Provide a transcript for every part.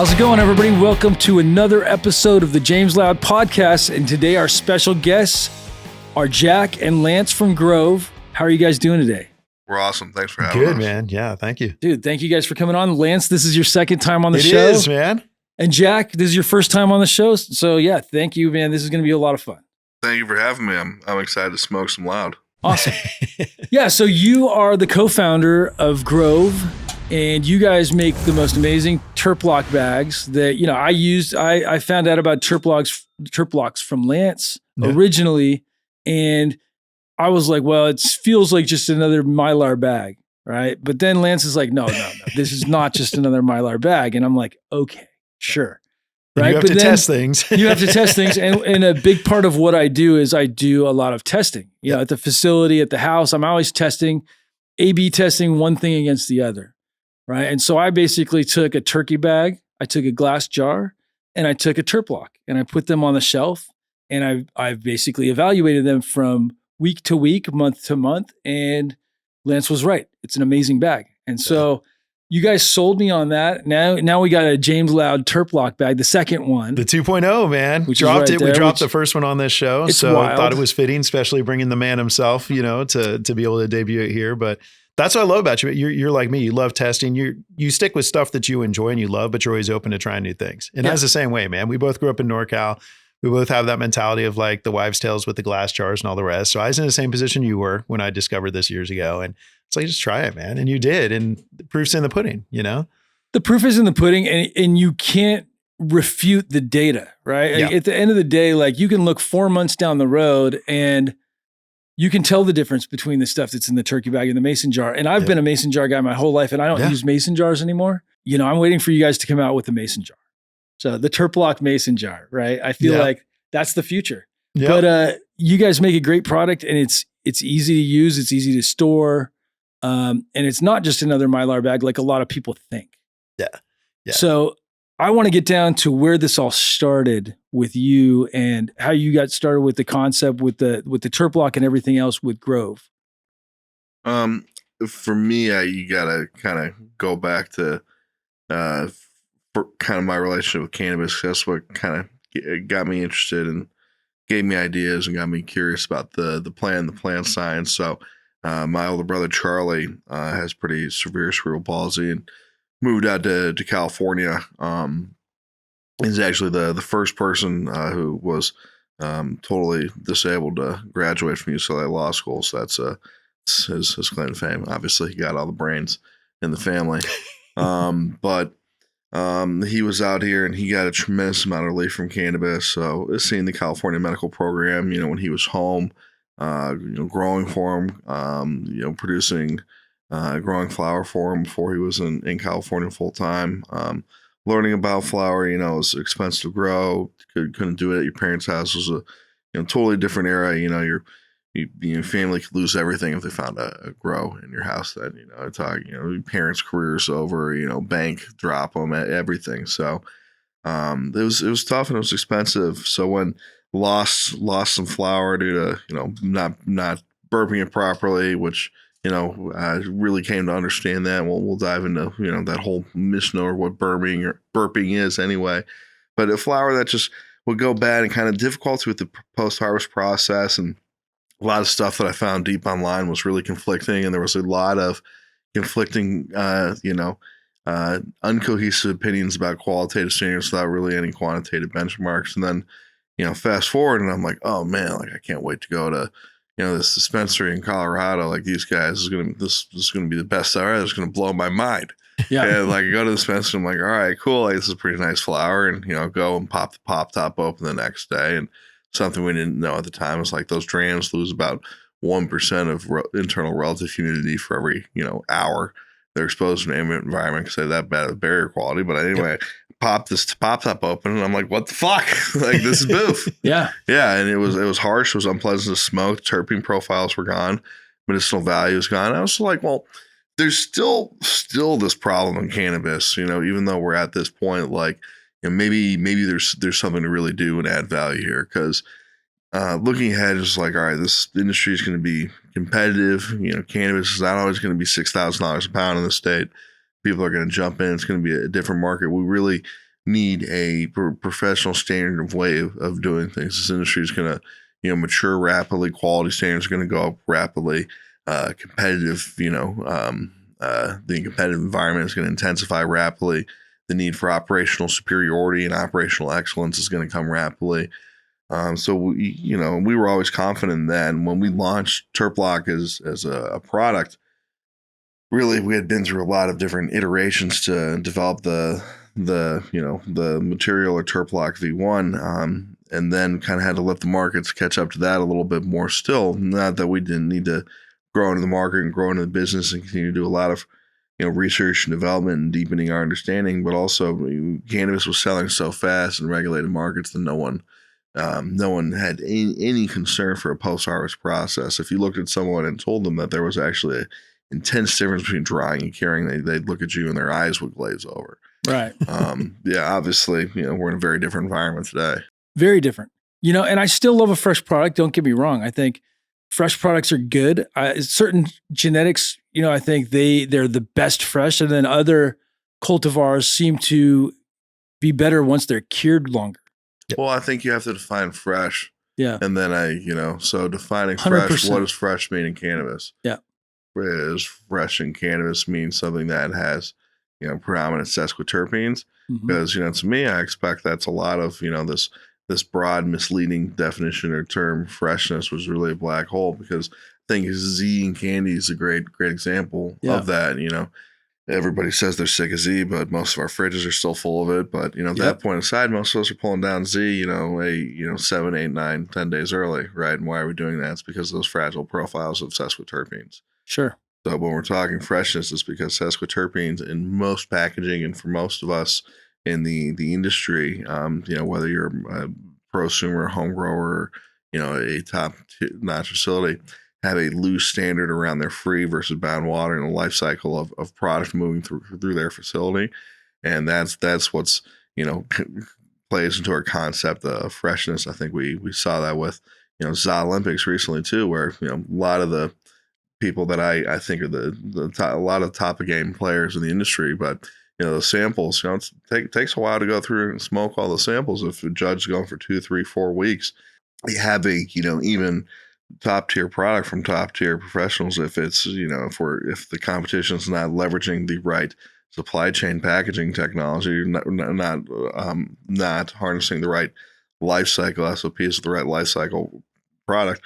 How's it going, everybody? Welcome to another episode of the James Loud Podcast. And today our special guests are Jack and Lance from Grove. How are you guys doing today? We're awesome. Thanks for having us. Good, man. Yeah, thank you. Dude, thank you guys for coming on. Lance, this is your second time on the show. It is, man. And Jack, this is your first time on the show. So yeah, thank you, man. This is going to be a lot of fun. Thank you for having me. I'm excited to smoke some loud. Awesome. Yeah, so you are the co-founder of Grove, and you guys make the most amazing TerpLoc bags that, you know, I found out about TerpLocs from Lance originally, and I was like, well, it feels like just another Mylar bag, right? But then Lance is like, no, this is not just another Mylar bag. And I'm like, okay, sure. Right. You have to test things. You have to test things. And a big part of what I do is I do a lot of testing. You know, at the facility, at the house, I'm always testing, A/B testing one thing against the other. Right. And so I basically took a turkey bag, I took a glass jar, and I took a TerpLoc, and I put them on the shelf, and I've basically evaluated them from week to week, month to month. And Lance was right. It's an amazing bag. And so you guys sold me on that. Now we got a James Loud TerpLoc bag, the second one. The 2.0, man. We dropped the first one on this show. So I thought it was fitting, especially bringing the man himself, you know, to be able to debut it here. But that's what I love about you. You're like me. You love testing. You stick with stuff that you enjoy and you love, but you're always open to trying new things. And that's the same way, man. We both grew up in NorCal. We both have that mentality of like the wives' tales with the glass jars and all the rest. So I was in the same position you were when I discovered this years ago. And it's like, just try it, man. And you did. And the proof's in the pudding, you know? The proof is in the pudding, and you can't refute the data, right? Yeah. At the end of the day, like, you can look 4 months down the road and you can tell the difference between the stuff that's in the turkey bag and the mason jar. And I've been a mason jar guy my whole life, and I don't use mason jars anymore. You know, I'm waiting for you guys to come out with the mason jar. So the TerpLoc mason jar, right? I feel like that's the future. Yep. But you guys make a great product, and it's easy to use. It's easy to store. And it's not just another Mylar bag like a lot of people think. Yeah. So I want to get down to where this all started with you and how you got started with the concept with the TerpLoc and everything else with Grove. For me, you gotta kind of go back to for kind of my relationship with cannabis. That's what kind of got me interested and gave me ideas and got me curious about the plant science. So my older brother Charlie has pretty severe cerebral palsy and moved out to California. He's actually the first person who was totally disabled to graduate from UCLA Law School. So that's his claim to fame. Obviously, he got all the brains in the family. But he was out here and he got a tremendous amount of relief from cannabis. So seeing the California medical program, you know, when he was home, growing for him, producing, growing flower for him before he was in California full time, learning about flower, you know, it was expensive to grow. Couldn't do it at your parents' house. It was a totally different era. You know, your family could lose everything if they found a grow in your house. That your parents' careers over. Bank drop them at everything. So it was tough and it was expensive. So when lost some flour due to not burping it properly, which I really came to understand that. We'll dive into that whole misnomer of what burping is anyway. But a flour that just would go bad and kind of difficulty with the post-harvest process, and a lot of stuff that I found deep online was really conflicting, and there was a lot of conflicting, uncohesive opinions about qualitative standards without really any quantitative benchmarks. And then, fast forward, and I'm like, oh man, like I can't wait to go to, this dispensary in Colorado. Like these guys, this is gonna be the best ever. It's gonna blow my mind. Yeah. And like I go to the dispensary, I'm like, all right, cool. Like, this is a pretty nice flower, and go and pop the pop top open the next day, and something we didn't know at the time was like those drams lose about 1% of internal relative humidity for every hour they're exposed to an ambient environment because they're that bad of barrier quality. But anyway, pop this pop top open, and I'm like, what the fuck? Like, this is boof. Yeah. And it was harsh. It was unpleasant to smoke. Terpene profiles were gone. Medicinal value is gone. I was like, well, there's still this problem in cannabis, even though we're at this point, like, maybe there's something to really do and add value here. Because looking ahead, it's like, all right, this industry is going to be competitive. Cannabis is not always going to be $6,000 a pound in the state. People are going to jump in. It's going to be a different market. We really need a professional standard of way of doing things. This industry is going to, mature rapidly. Quality standards are going to go up rapidly. Competitive, the competitive environment is going to intensify rapidly. The need for operational superiority and operational excellence is going to come rapidly. So we were always confident in that. And when we launched TerpLoc as a product, really we had been through a lot of different iterations to develop the material or TerpLoc V1, and then kind of had to let the markets catch up to that a little bit more still. Not that we didn't need to grow into the market and grow into the business and continue to do a lot of research and development and deepening our understanding, but also cannabis was selling so fast in regulated markets that no one had any concern for a post-harvest process. If you looked at someone and told them that there was actually an intense difference between drying and curing, they'd look at you and their eyes would glaze over. Right. Obviously, we're in a very different environment today. Very different. And I still love a fresh product. Don't get me wrong. I think fresh products are good. Certain genetics, I think they're the best fresh, and then other cultivars seem to be better once they're cured longer. Well, I think you have to define fresh. Yeah. And then so defining fresh, 100%. what does fresh mean in cannabis? Yeah. Is fresh in cannabis means something that has, predominant sesquiterpenes? Mm-hmm. Because, to me, I expect that's a lot of, this broad misleading definition or term freshness was really a black hole, because I think Z in candy is a great example of that. Everybody says they're sick of Z, but most of our fridges are still full of it. But, that point aside, most of us are pulling down Z, 7, 8, 9, 10 days early, right? And why are we doing that? It's because of those fragile profiles of sesquiterpenes. Sure. So when we're talking freshness, it's because sesquiterpenes in most packaging and for most of us in the industry, whether you're a prosumer, home grower, a top-notch facility, have a loose standard around their free versus bound water and the life cycle of product moving through their facility. And that's what's, plays into our concept of freshness. I think we saw that with, ZA Olympics recently too, where, a lot of the people that I think are a lot of top of game players in the industry, but the samples, it takes a while to go through and smoke all the samples. If a judge is going for 2, 3, 4 weeks, you have a, even top tier product from top tier professionals. If it's, if the competition is not leveraging the right supply chain packaging technology, not harnessing the right life cycle SOPs, the right life cycle product,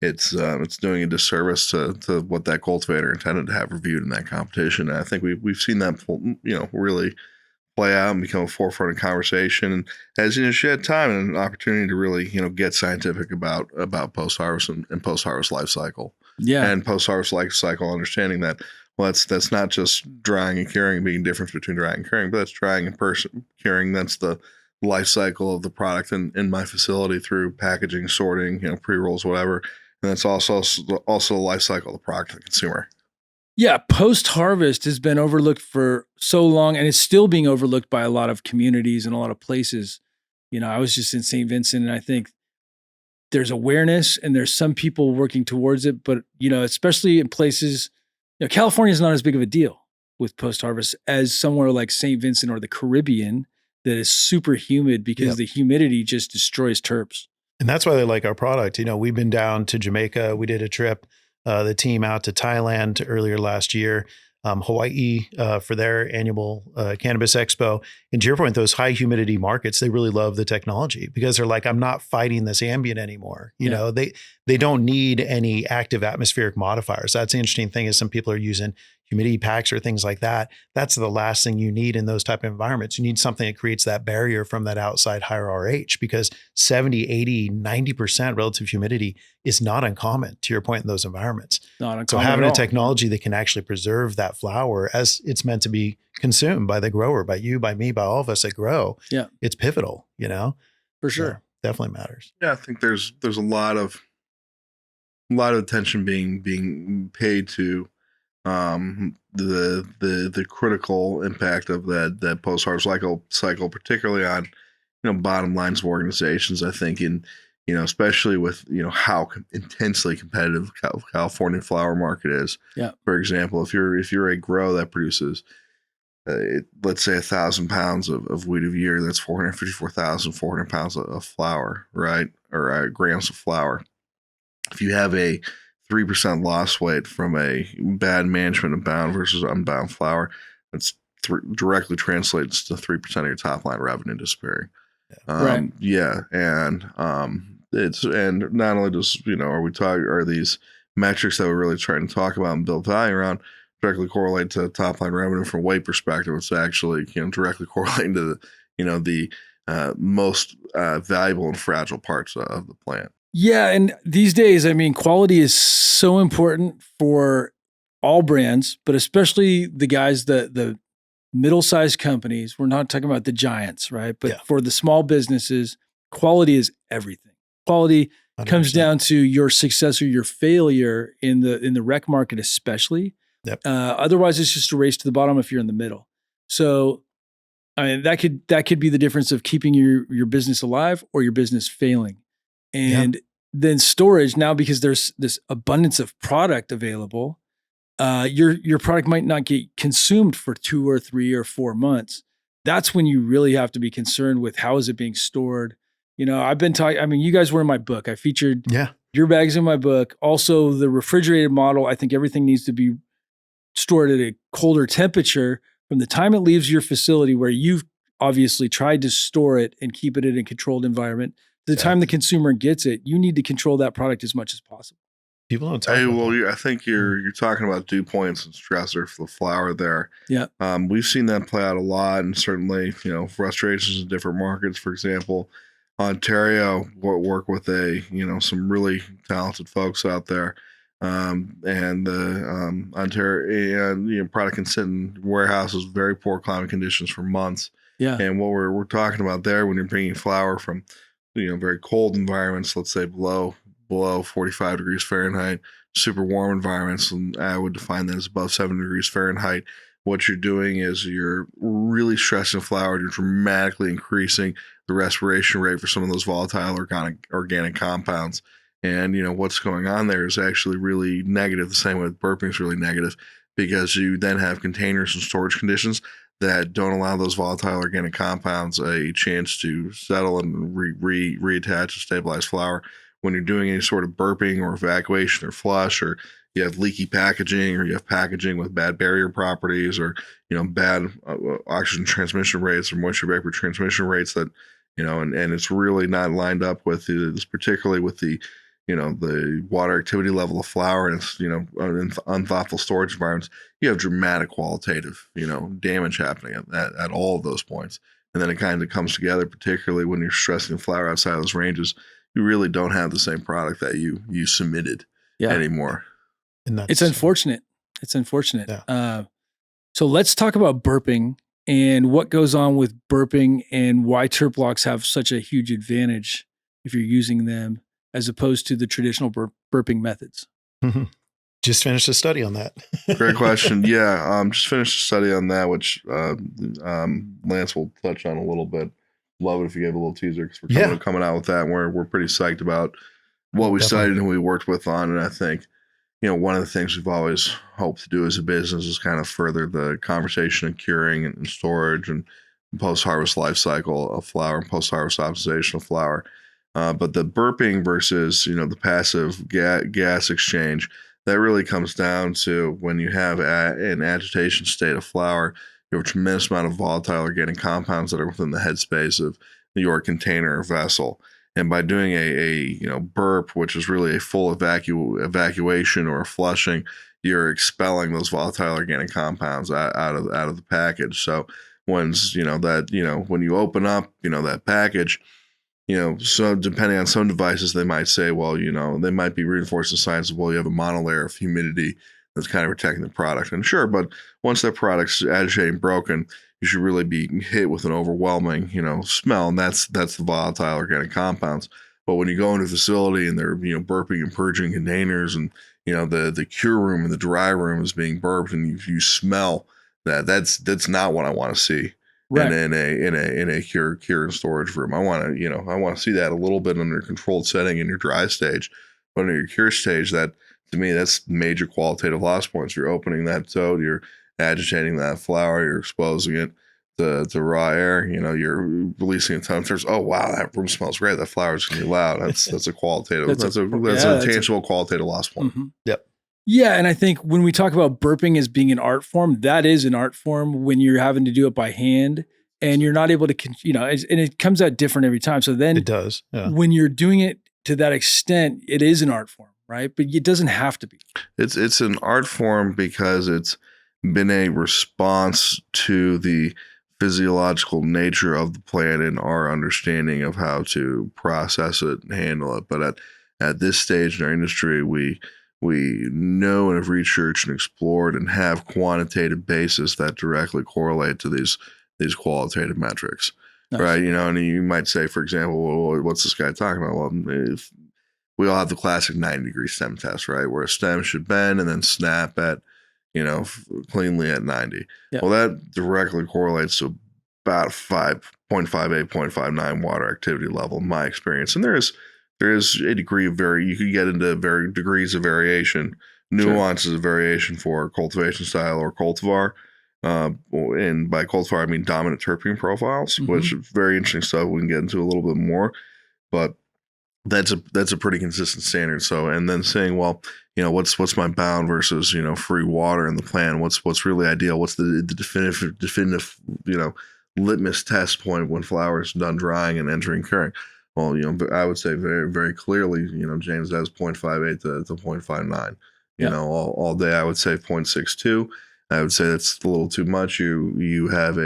it's doing a disservice to what that cultivator intended to have reviewed in that competition. And I think we've seen that, really play out and become a forefront of conversation. And as she had time and an opportunity to really, get scientific about post-harvest and post-harvest life cycle. Yeah. And post-harvest life cycle, understanding that, well, that's not just drying and curing being the difference between drying and curing, but that's drying and curing. That's the life cycle of the product in my facility through packaging, sorting, pre-rolls, whatever. And that's also the life cycle of the product to the consumer. Yeah, post-harvest has been overlooked for so long, and it's still being overlooked by a lot of communities and a lot of places. I was just in St. Vincent, and I think there's awareness and there's some people working towards it, but, especially in places, California is not as big of a deal with post-harvest as somewhere like St. Vincent or the Caribbean that is super humid because the humidity just destroys terps. And that's why they like our product. We've been down to Jamaica. We did a trip, the team out to Thailand earlier last year, Hawaii for their annual cannabis expo. And to your point, those high humidity markets, they really love the technology because they're like, I'm not fighting this ambient anymore. They don't need any active atmospheric modifiers. That's the interesting thing is some people are using humidity packs or things like that. That's the last thing you need in those type of environments. You need something that creates that barrier from that outside higher RH, because 70, 80, 90% relative humidity is not uncommon, to your point, in those environments. Not uncommon. So having a technology that can actually preserve that flower as it's meant to be consumed by the grower, by you, by me, by all of us that grow, it's pivotal, For sure. So definitely matters. Yeah, I think there's a lot of attention being paid to the critical impact of that post-harvest cycle, particularly on bottom lines of organizations. I think especially with how intensely competitive California flower market is. Yeah. For example, if you're a grow that produces let's say 1,000 pounds of wheat a year, that's 454,400 pounds of flour, right? Or grams of flour. If you have a 3% loss weight from a bad management of bound versus unbound flour, that's directly translates to 3% of your top line revenue disappearing. Right. Yeah. And and not only does, are these metrics that we're really trying to talk about and build value around directly correlate to top line revenue from a weight perspective. It's actually, directly correlating to the most valuable and fragile parts of the plant. Yeah. And these days, quality is so important for all brands, but especially the guys, the middle-sized companies. We're not talking about the giants, right? But for the small businesses, quality is everything. Quality 100%. Comes down to your success or your failure in the rec market, especially. Yep. Otherwise, it's just a race to the bottom if you're in the middle. So, that could be the difference of keeping your business alive or your business failing. And then storage now, because there's this abundance of product available, your product might not get consumed for 2 or 3 or 4 months. That's when you really have to be concerned with how is it being stored. I've been talking, you guys were in my book. I featured your bags in my book. Also the refrigerated model. I think everything needs to be stored at a colder temperature from the time it leaves your facility where you've obviously tried to store it and keep it in a controlled environment. To the time the consumer gets it, you need to control that product as much as possible. People don't talk about that. I think you're talking about dew points and stressor for the flour there. Yeah. We've seen that play out a lot, and certainly, frustrations in different markets. For example, Ontario, work with some really talented folks out there. And the Ontario and product can sit in warehouses, very poor climate conditions for months. Yeah. And what we're talking about there, when you're bringing flour from, very cold environments, let's say below 45 degrees Fahrenheit, super warm environments, and I would define that as above 7 degrees Fahrenheit. What you're doing is you're really stressing flour. You're dramatically increasing the respiration rate for some of those volatile organic compounds. And, what's going on there is actually really negative. The same way with burping is really negative, because you then have containers and storage conditions that don't allow those volatile organic compounds a chance to settle and reattach and stabilize flour. When you're doing any sort of burping or evacuation or flush, or you have leaky packaging, or you have packaging with bad barrier properties, or bad oxygen transmission rates or moisture vapor transmission rates that and it's really not lined up with this, particularly with the the water activity level of flour, and it's in unthoughtful storage environments, you have dramatic qualitative damage happening at all of those points. And then it kind of comes together, particularly when you're stressing flour outside of those ranges. You really don't have the same product that you submitted anymore. And it's unfortunate. It's unfortunate. Yeah. So let's talk about burping and what goes on with burping and why TerpLocs have such a huge advantage if you're using them as opposed to the traditional burping methods. Mm-hmm. Just finished a study on that. Great question. Yeah, just finished a study on that, which Lance will touch on a little bit. Love it if you gave a little teaser, because we're coming out with that. And we're pretty psyched about what we studied and who we worked with on. And I think, one of the things we've always hoped to do as a business is kind of further the conversation of curing and storage and post-harvest life cycle of flour and post-harvest optimization of flour. But the burping versus, the passive gas exchange, that really comes down to when you have an agitation state of flour, you have a tremendous amount of volatile organic compounds that are within the headspace of your container or vessel. And by doing a burp, which is really a full evacuation or a flushing, you're expelling those volatile organic compounds out of the package. So when you open up that package, so depending on some devices, they might say, well, they might be reinforcing the science of, well, you have a monolayer of humidity that's kind of protecting the product. And sure, but once that product's agitating broken, you should really be hit with an overwhelming, smell. And that's the volatile organic compounds. But when you go into a facility and they're, burping and purging containers, and, the cure room and the dry room is being burped, and you smell that's not what I want to see. Right. In a cure and storage room. I want to see that a little bit under a controlled setting in your dry stage, but in your cure stage, that to me, that's major qualitative loss points. You're opening that tote, you're agitating that flower, you're exposing it to raw air. You're releasing a ton of terms. Oh wow, that room smells great. That flower's gonna be loud. That's a qualitative. That's a tangible qualitative loss point. Mm-hmm. Yep. Yeah, and I think when we talk about burping as being an art form, that is an art form when you're having to do it by hand and you're not able to, and it comes out different every time. So then it does. Yeah. When you're doing it to that extent, it is an art form, right? But it doesn't have to be. It's an art form because it's been a response to the physiological nature of the plant and our understanding of how to process it and handle it. But at this stage in our industry, we know and have researched and explored and have quantitative basis that directly correlate to these qualitative metrics. Nice. Right. And you might say, for example, well, what's this guy talking about? Well, if we all have the classic 90-degree stem test, right? Where a stem should bend and then snap at, cleanly at 90. Yep. Well, that directly correlates to about 5.58, 0.59 water activity level in my experience. And there is a degree of you could get into degrees of variation, nuances of variation for cultivation style or cultivar. And by cultivar, I mean dominant terpene profiles, which is very interesting stuff. We can get into a little bit more, but that's a pretty consistent standard. So, and then saying, well, what's my bound versus, free water in the plant? What's really ideal? What's the definitive, litmus test point when flower is done drying and entering curing? Well, I would say very, very clearly, James, that's 0.58 to 0.59. All day, I would say 0.62. I would say that's a little too much. You have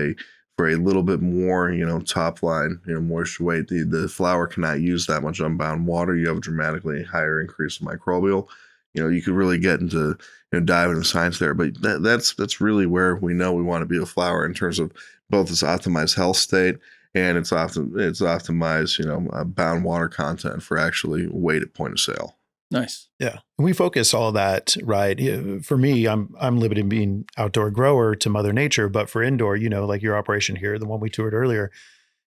for a little bit more, top line, moisture weight, the flower cannot use that much unbound water. You have a dramatically higher increase in microbial. You could really get into, dive into science there, but that's really where we know we want to be a flower in terms of both its optimized health state and it's optimized, bound water content for actually weight at point of sale. Nice. Yeah. And we focus all that, right? For me, I'm limited in being outdoor grower to Mother Nature, but for indoor, like your operation here, the one we toured earlier,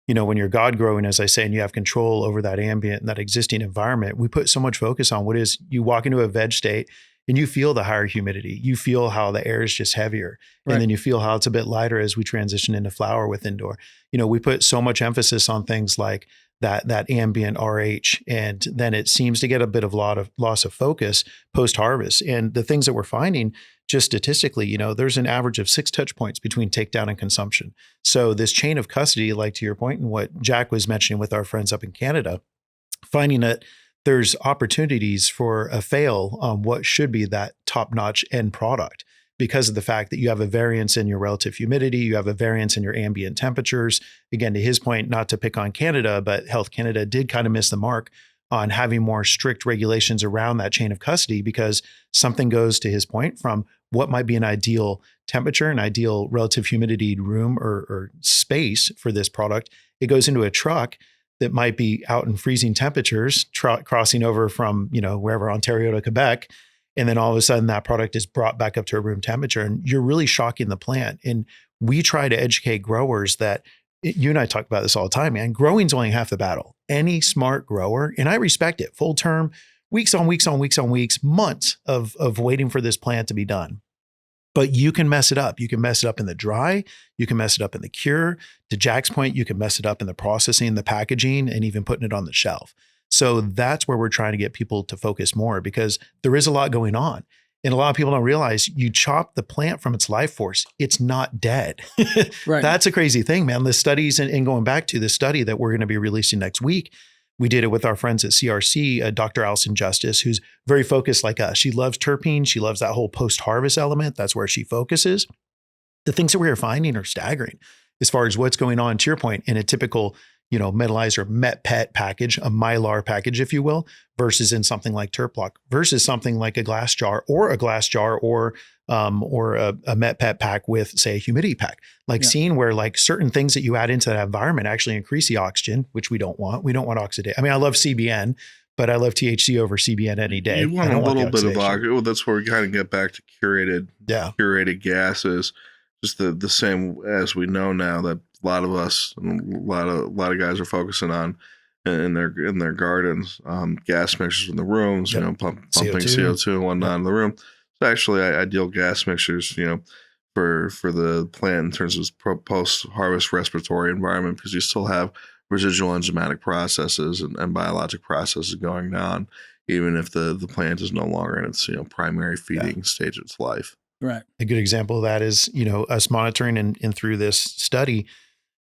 when you're God growing, as I say, and you have control over that ambient and that existing environment, we put so much focus on you walk into a veg state and you feel the higher humidity. You feel how the air is just heavier. Right. And then you feel how it's a bit lighter as we transition into flower with indoor. We put so much emphasis on things like that ambient RH, and then it seems to get a bit of loss of focus post-harvest. And the things that we're finding, just statistically, there's an average of 6 touch points between takedown and consumption. So this chain of custody, like to your point and what Jack was mentioning with our friends up in Canada, finding that there's opportunities for a fail on what should be that top-notch end product, because of the fact that you have a variance in your relative humidity, you have a variance in your ambient temperatures. Again, to his point, not to pick on Canada, but Health Canada did kind of miss the mark on having more strict regulations around that chain of custody, because something goes, to his point, from what might be an ideal temperature, an ideal relative humidity room or space for this product. It goes into a truck that might be out in freezing temperatures, crossing over from, wherever, Ontario to Quebec. And then all of a sudden that product is brought back up to a room temperature, and you're really shocking the plant. And we try to educate growers that you and I talk about this all the time, man. Growing's only half the battle. Any smart grower, and I respect it, full term, weeks on weeks on weeks on weeks, months of waiting for this plant to be done. But you can mess it up. You can mess it up in the dry. You can mess it up in the cure. To Jack's point, you can mess it up in the processing, the packaging, and even putting it on the shelf. So that's where we're trying to get people to focus more, because there is a lot going on. And a lot of people don't realize you chop the plant from its life force. It's not dead. Right. That's a crazy thing, man. The studies, and going back to the study that we're going to be releasing next week, we did it with our friends at CRC, Dr. Allison Justice, who's very focused like us. She loves terpene. She loves that whole post-harvest element. That's where she focuses. The things that we are finding are staggering as far as what's going on, to your point, in a typical metallized or met pet package, a mylar package, if you will, versus in something like TerpLoc, versus something like a glass jar or a met pet pack with, say, a humidity pack. Seeing where certain things that you add into that environment actually increase the oxygen, which we don't want. We don't want oxidation. I mean, I love CBN, but I love THC over CBN any day. You want a little bit of oxygen. Well, that's where we kind of get back to curated gases. Just the same as we know now that a lot of us, and a lot of guys are focusing on in their gardens, gas mixtures in the rooms, pumping CO2 and whatnot in the room. So actually, ideal gas mixtures, for the plant in terms of post-harvest respiratory environment, because you still have residual enzymatic processes and biologic processes going on, even if the plant is no longer in its primary feeding stage of its life. Right. A good example of that is, us monitoring and through this study,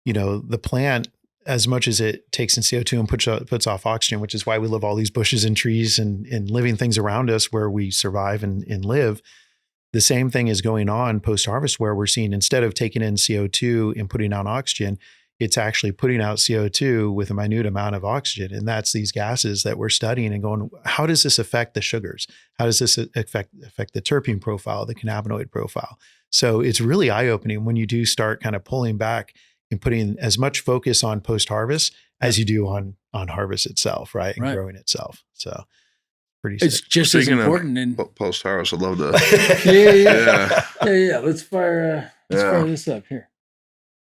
the plant, as much as it takes in CO2 and puts off oxygen, which is why we love all these bushes and trees and living things around us where we survive and live. The same thing is going on post-harvest, where we're seeing, instead of taking in CO2 and putting out oxygen, it's actually putting out CO2 with a minute amount of oxygen. And that's these gases that we're studying and going, how does this affect the sugars? How does this affect the terpene profile, the cannabinoid profile? So it's really eye-opening when you do start kind of pulling back and putting as much focus on post-harvest as you do on harvest itself, right? And growing itself. So pretty sick. It's just Speaking as important. And post-harvest, I'd love to. Yeah. Let's fire this up here.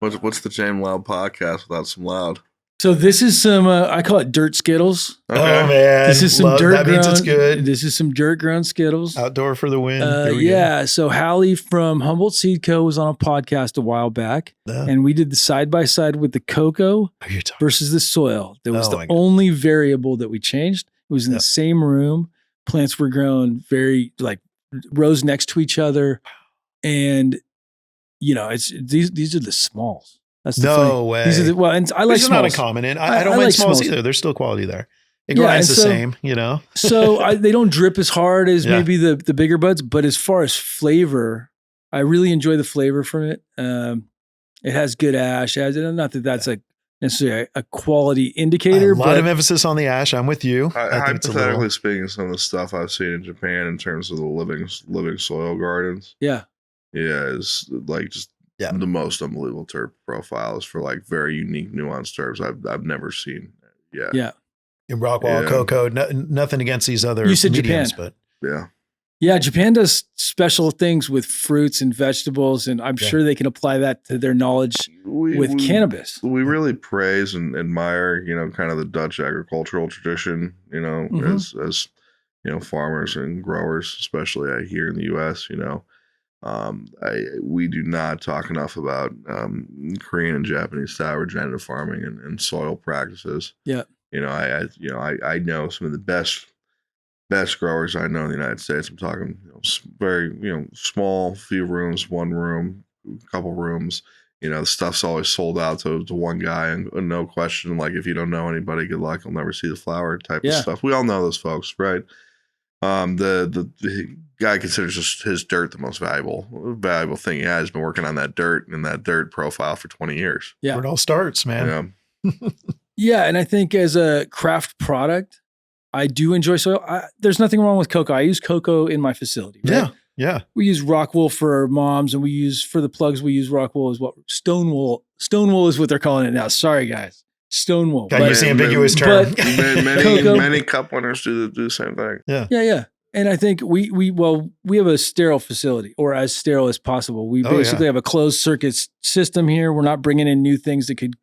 What's the James Loud podcast without some loud? So this is some, I call it dirt Skittles. Okay. Oh man. This is some dirt that means it's good. This is some dirt grown Skittles. Outdoor for the win. Go. So Hallie from Humboldt Seed Co. was on a podcast a while back, and we did the side-by-side with the Coco versus the soil. That was the only variable that we changed. It was in the same room. Plants were grown very rows next to each other. And it's these are the smalls. That's the way. These are and I like smalls. Not uncommon, and I don't mind smalls either. There's still quality there. It grinds the same, So they don't drip as hard as maybe the bigger buds, but as far as flavor, I really enjoy the flavor from it. It has good ash. Not that that's necessarily a quality indicator. A lot of emphasis on the ash. I'm with you. Hypothetically speaking, some of the stuff I've seen in Japan in terms of the living soil gardens. Yeah. Yeah, is just the most unbelievable terp profiles for very unique, nuanced terps I've never seen. Yeah. Yeah. In Rockwool, Coco, nothing against these other mediums, Japan. But yeah, Japan does special things with fruits and vegetables, and I'm sure they can apply that to their knowledge with cannabis. We really praise and admire, kind of the Dutch agricultural tradition, as farmers and growers, especially here in the U.S. We do not talk enough about Korean and Japanese style regenerative farming and soil practices. Yeah. I know some of the best growers I know in the United States. I'm talking very small, few rooms, one room, couple rooms. The stuff's always sold out to one guy, and no question. If you don't know anybody, good luck. You'll never see the flower type of stuff. We all know those folks, right? The guy considers his dirt the most valuable thing he has. He's been working on that dirt and that dirt profile for 20 years. Yeah. Where it all starts, man. Yeah. And I think as a craft product, I do enjoy soil. There's nothing wrong with Coco. I use Coco in my facility. Right? Yeah. We use Rockwool for our moms, and for the plugs, we use Rockwool as well. Stonewool. Stonewool is what they're calling it now. Sorry, guys. Stonewool. Got to use the ambiguous term. Many cup winners do the same thing. Yeah. And I think we have a sterile facility, or as sterile as possible. We basically have a closed circuit system here. We're not bringing in new things that could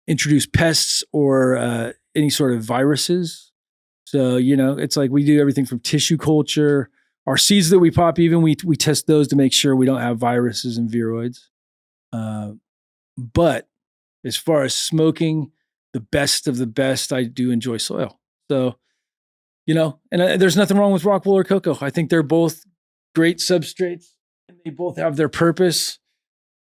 introduce pests or any sort of viruses. So, it's we do everything from tissue culture. Our seeds that we pop, even we test those to make sure we don't have viruses and viroids. But as far as smoking, the best of the best, I do enjoy soil. So, and there's nothing wrong with Rockwool or Coco. I think they're both great substrates, and they both have their purpose.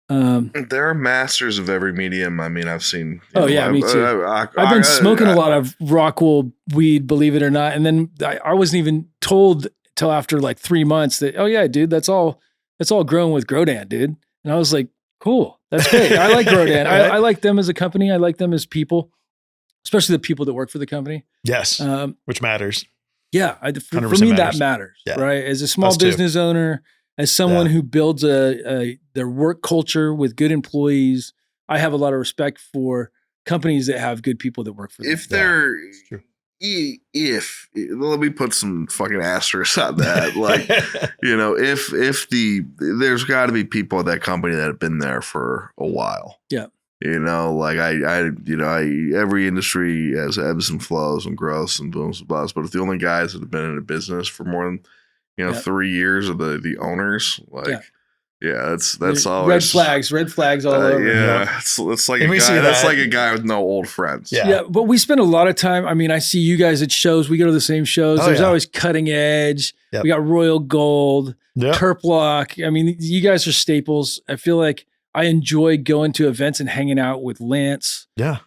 They're masters of every medium. I mean, I've seen. Me too. I've been smoking a lot of Rockwool weed, believe it or not. And then I wasn't even told till after 3 months that, oh yeah, dude, that's all grown with Grodan, dude. And I was like, cool, that's great. I like Grodan. I like them as a company. I like them as people, especially the people that work for the company. Yes, which matters. Yeah, for me that matters, right? As a small business owner, as someone who builds their work culture with good employees, I have a lot of respect for companies that have good people that work for them. If they're, let me put some fucking asterisks on that. There's got to be people at that company that have been there for a while. Yeah. Every industry has ebbs and flows and growths and booms and busts. But if the only guys that have been in a business for more than 3 years are the owners, Yeah, that's red always flags all over. Yeah, it's like a guy. That's like a guy with no old friends. Yeah, but we spend a lot of time. I mean, I see you guys at shows. We go to the same shows. There's always cutting edge. Yep. We got Royal Gold, TerpLoc. I mean, you guys are staples. I feel like I enjoy going to events and hanging out with Lance. Yeah.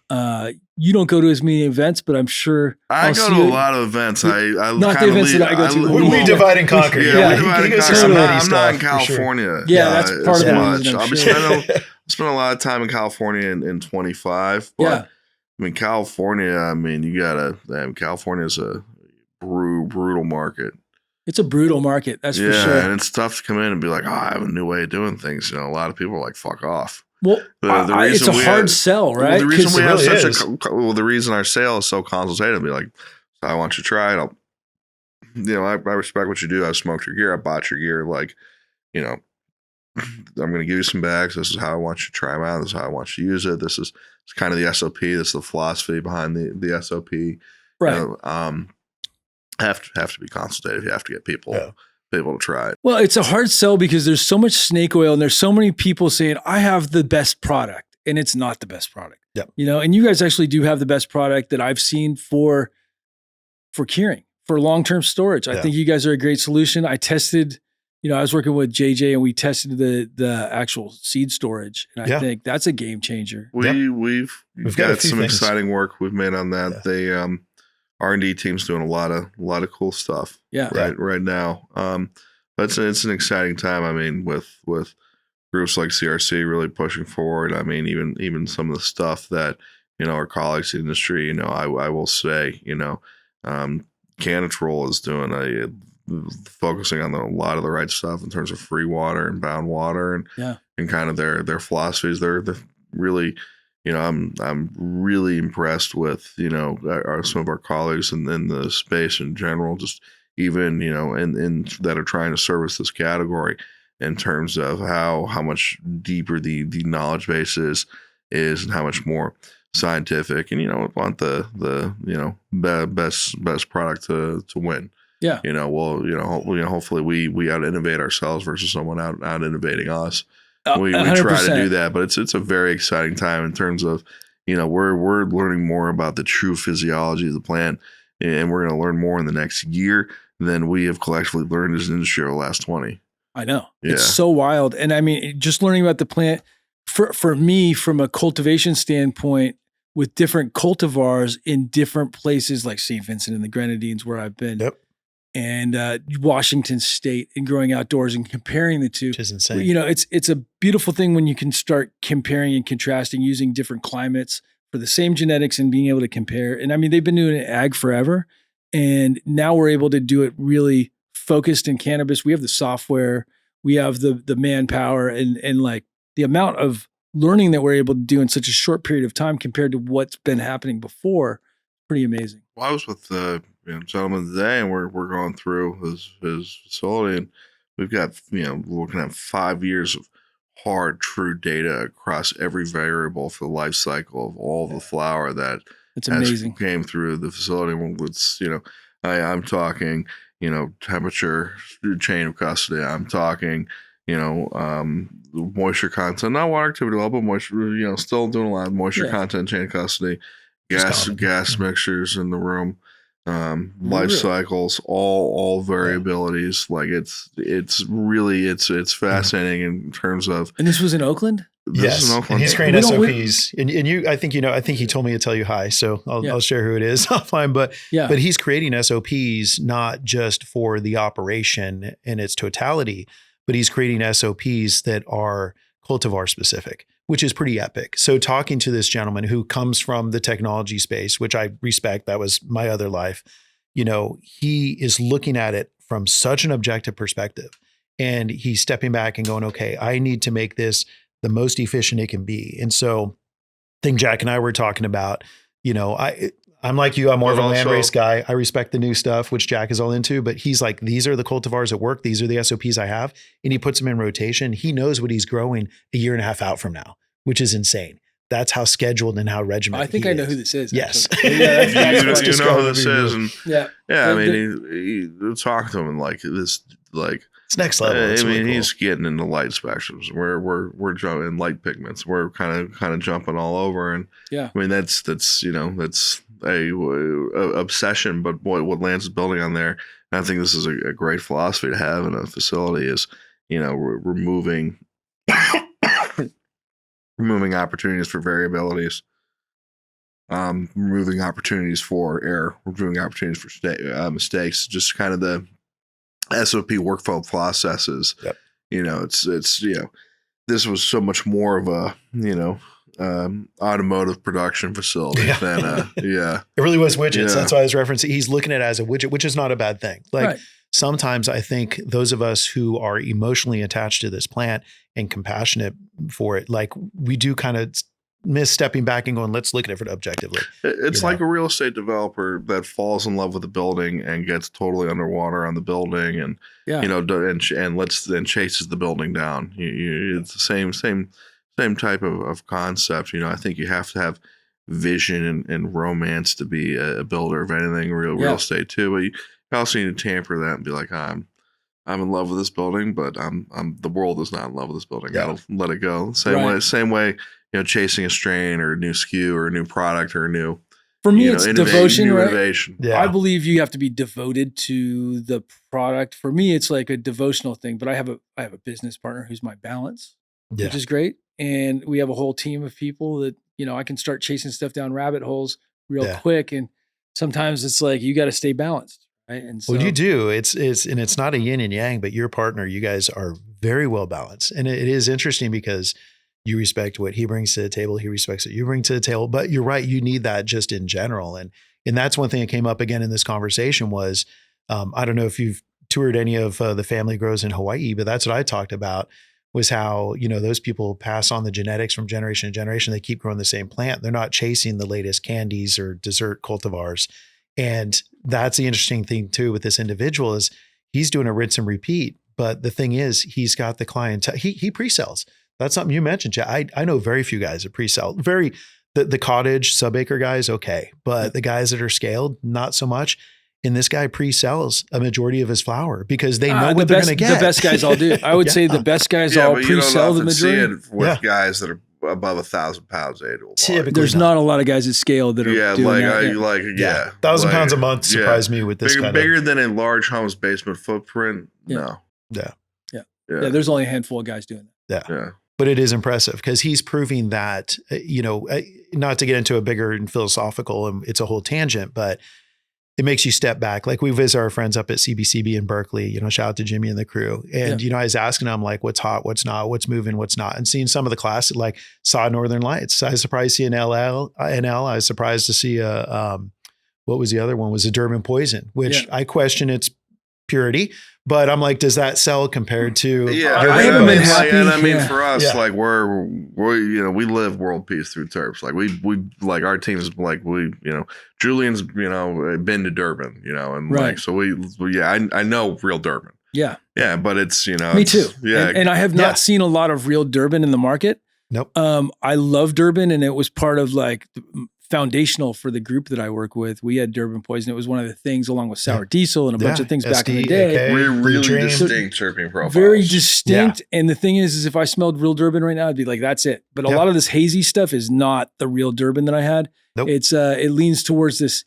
You don't go to as many events, but I'm sure I go to a lot of events. Not the events that I go to. We divide and conquer. We divide and conquer. I'm not in California. Sure. Yeah, that's part of the reason. I'll be spending a lot of time in California in 25. But, I mean, California. I mean, California is a brutal market. It's a brutal market. That's for sure. And it's tough to come in and be like, oh, I have a new way of doing things. A lot of people are like, fuck off. Well, it's a hard sell, right? The reason we have the reason our sale is so consultative, be like, I want you to try it. I respect what you do. I've smoked your gear. I bought your gear. Like, I'm going to give you some bags. This is how I want you to try them out. This is how I want you to use it. It's kind of the SOP. This is the philosophy behind the SOP. Right. Have to be consultative. You have to get people to try it. Well, it's a hard sell because there's so much snake oil and there's so many people saying, I have the best product, and it's not the best product. Yep. And you guys actually do have the best product that I've seen for curing, for long-term storage. I think you guys are a great solution. I tested, I was working with JJ and we tested the actual seed storage. And I think that's a game changer. We've got some exciting work we've made on that. They, R&D team's doing a lot of cool stuff. Right now. But it's an exciting time. I mean, with groups like CRC really pushing forward. I mean, even some of the stuff that our colleagues in the industry. I will say, Canitrol is doing focusing on a lot of the right stuff in terms of free water and bound water and kind of their philosophies. They're really. I'm really impressed with, some of our colleagues in the space in general, just even, in that are trying to service this category in terms of how much deeper the knowledge base is and how much more scientific, and, want the best product to win. Yeah. Hopefully we out innovate ourselves versus someone out innovating us. We try to do that, but it's a very exciting time in terms of, we're learning more about the true physiology of the plant, and we're going to learn more in the next year than we have collectively learned as an industry over the last 20. I know. Yeah. It's so wild. And I mean, just learning about the plant for me, from a cultivation standpoint, with different cultivars in different places like St. Vincent and the Grenadines where I've been. Yep. And Washington State, and growing outdoors and comparing the two. Which is insane. It's a beautiful thing when you can start comparing and contrasting using different climates for the same genetics and being able to compare. And I mean, they've been doing ag forever, and now we're able to do it really focused in cannabis. We have the software, we have the manpower, and like the amount of learning that we're able to do in such a short period of time compared to what's been happening before. Pretty amazing. Well, I was with the gentleman today, and we're going through his facility, and we've got looking at 5 years of hard, true data across every variable for the life cycle of all the flower that came through the facility. It's I'm talking temperature, chain of custody. I'm talking moisture content, not water activity level, but moisture. Still doing a lot of moisture content, chain of custody. Gas mixtures in the room, life cycles, all variabilities. Like it's really fascinating in terms of. And this was in Oakland. Yes, and he's creating SOPs. And you, I think he told me to tell you hi, so I'll share who it is offline. But he's creating SOPs not just for the operation in its totality, but he's creating SOPs that are cultivar specific, which is pretty epic. So talking to this gentleman who comes from the technology space, which I respect, that was my other life, he is looking at it from such an objective perspective, and he's stepping back and going, okay, I need to make this the most efficient it can be. And so I think Jack and I were talking about, I'm like you, I'm more of a land race guy. I respect the new stuff, which Jack is all into, but he's like, these are the cultivars that work. These are the SOPs I have. And he puts them in rotation. He knows what he's growing a year and a half out from now, which is insane. That's how scheduled and how regimented. I think I know who this is. Yes. That's you know who this is. And I mean, he talked to him and like this, like It's next level. It's I mean, really he's getting into light spectrums. We're jumping light pigments. We're kind of jumping all over, and yeah, I mean that's a obsession. But boy, what Lance is building on there, and I think this is a great philosophy to have in a facility is, removing opportunities for variabilities, removing opportunities for error, removing opportunities for mistakes. Just kind of the SOP workflow processes. Yep. It's this was so much more of a automotive production facility than It really was widgets. That's why I was referencing. He's looking at it as a widget, which is not a bad thing. Like sometimes I think those of us who are emotionally attached to this plant and compassionate for it, like we do kind of miss stepping back and going, let's look at it objectively. It's like a real estate developer that falls in love with the building and gets totally underwater on the building, and and chases the building down. It's the same type of concept. I think you have to have vision and romance to be a builder of anything real estate too. But you also need to temper that and be like, I'm in love with this building, but the world is not in love with this building. I gotta let it go. Same way. Chasing a strain or a new SKU or a new product or a new. For me, it's devotion, right? Innovation. Yeah. I believe you have to be devoted to the product. For me, it's like a devotional thing. But I have a business partner who's my balance, which is great, and we have a whole team of people that I can start chasing stuff down rabbit holes real quick, and sometimes it's like you got to stay balanced, right? And so, well, you do. It's not a yin and yang, but your partner, you guys are very well balanced, and it is interesting because you respect what he brings to the table. He respects what you bring to the table. But you're right. You need that just in general. And that's one thing that came up again in this conversation was, I don't know if you've toured any of the family grows in Hawaii, but that's what I talked about was how, those people pass on the genetics from generation to generation. They keep growing the same plant. They're not chasing the latest candies or dessert cultivars. And that's the interesting thing too with this individual is he's doing a rinse and repeat. But the thing is, he's got the clientele. He pre-sells. That's something you mentioned, Chad. I know very few guys that pre-sell. The cottage sub-acre guys, okay. But the guys that are scaled, not so much. And this guy pre-sells a majority of his flower because they know what they're going to get. The best guys all do. I would say the best guys all pre-sell the majority. You don't often see it with guys that are above 1,000 pounds annual. There's not a lot of guys at scale that are doing that. 1,000 pounds a month surprised me with this bigger than a large home's basement footprint. No. Yeah. There's only a handful of guys doing that. Yeah. But it is impressive because he's proving that, not to get into a bigger and philosophical, and it's a whole tangent, but it makes you step back. Like we visit our friends up at CBCB in Berkeley, shout out to Jimmy and the crew. And, I was asking them like, what's hot, what's not, what's moving, what's not, and seeing some of the classes, like saw Northern Lights. I was surprised to see NL. I was surprised to see what was the other one? Was a Durban Poison, which I question its purity. But I'm like, does that sell compared to your rainbow? For us, like we live world peace through terps. Like we like our team is like Julian's been to Durban, and like so I know real Durban. Yeah, but it's me too. Yeah, and I have not seen a lot of real Durban in the market. Nope. I love Durban, and it was part of like foundational for the group that I work with. We had Durban Poison. It was one of the things along with Sour Diesel and a bunch of things back in the day. Really distinct terpene profiles. Very distinct. Yeah. And the thing is if I smelled real Durban right now, I'd be like, that's it. But a lot of this hazy stuff is not the real Durban that I had. Nope. It's it leans towards this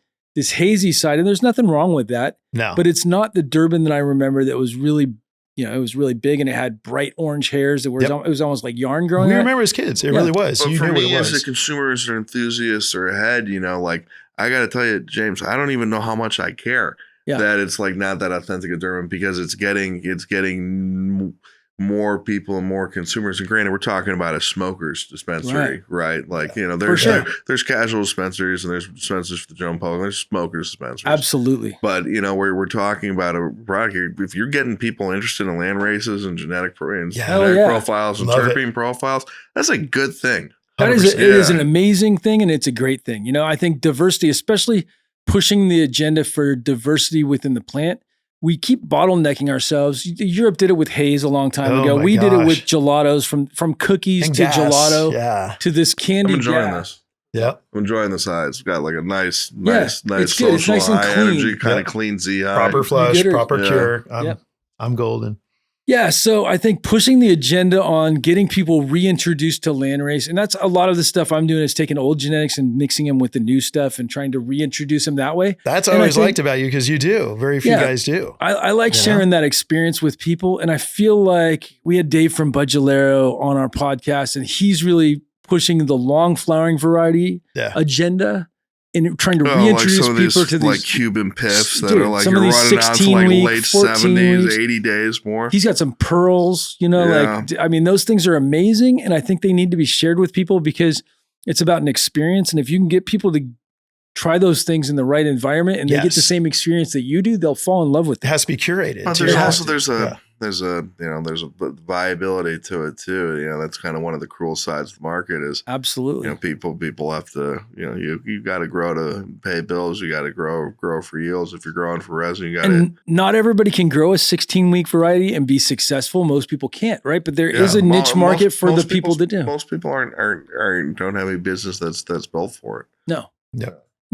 hazy side, and there's nothing wrong with that. No. But it's not the Durban that I remember that was really it was really big and it had bright orange hairs. It was almost like yarn growing. We remember as kids. It really was. But for me, as a consumers or enthusiasts or ahead, like I got to tell you, James, I don't even know how much I care that it's like not that authentic a Durban because it's getting more people and more consumers. And granted, we're talking about a smoker's dispensary, right? Like, there's casual dispensaries and there's dispensaries for the general public. There's smokers dispensaries. Absolutely. But, we're talking about a product here. If you're getting people interested in land races and genetic profiles and terpene profiles, that's a good thing. It is an amazing thing and it's a great thing. I think diversity, especially pushing the agenda for diversity within the plant, we keep bottlenecking ourselves. Europe did it with haze a long time ago. We did it with gelatos from cookies to gelato to this candy. I'm enjoying this. Yeah, I'm enjoying the size. It's got like a nice it's social, it's nice and high clean. energy, kind of clean Z. Proper flush, proper cure. I'm golden. Yeah, so I think pushing the agenda on getting people reintroduced to landrace, and that's a lot of the stuff I'm doing is taking old genetics and mixing them with the new stuff and trying to reintroduce them that way. That's what I always liked about you, because you do. Very few guys do. I like sharing that experience with people, and I feel like we had Dave from Budgelero on our podcast, and he's really pushing the long flowering variety agenda. And trying to reintroduce people to these like Cuban piffs that are like you're running out to like late 70s, 80 days more. He's got some pearls, like, I mean, those things are amazing. And I think they need to be shared with people because it's about an experience. And if you can get people to try those things in the right environment and they get the same experience that you do, they'll fall in love with it. It has to be curated. But there's a viability to it too. That's kind of one of the cruel sides of the market is absolutely, people have to, you got to grow to pay bills. You got to grow for yields. If you're growing for resin, you got to. And not everybody can grow a 16-week variety and be successful. Most people can't, right? But there is a niche market for the people that do. Most people don't have a business that's built for it.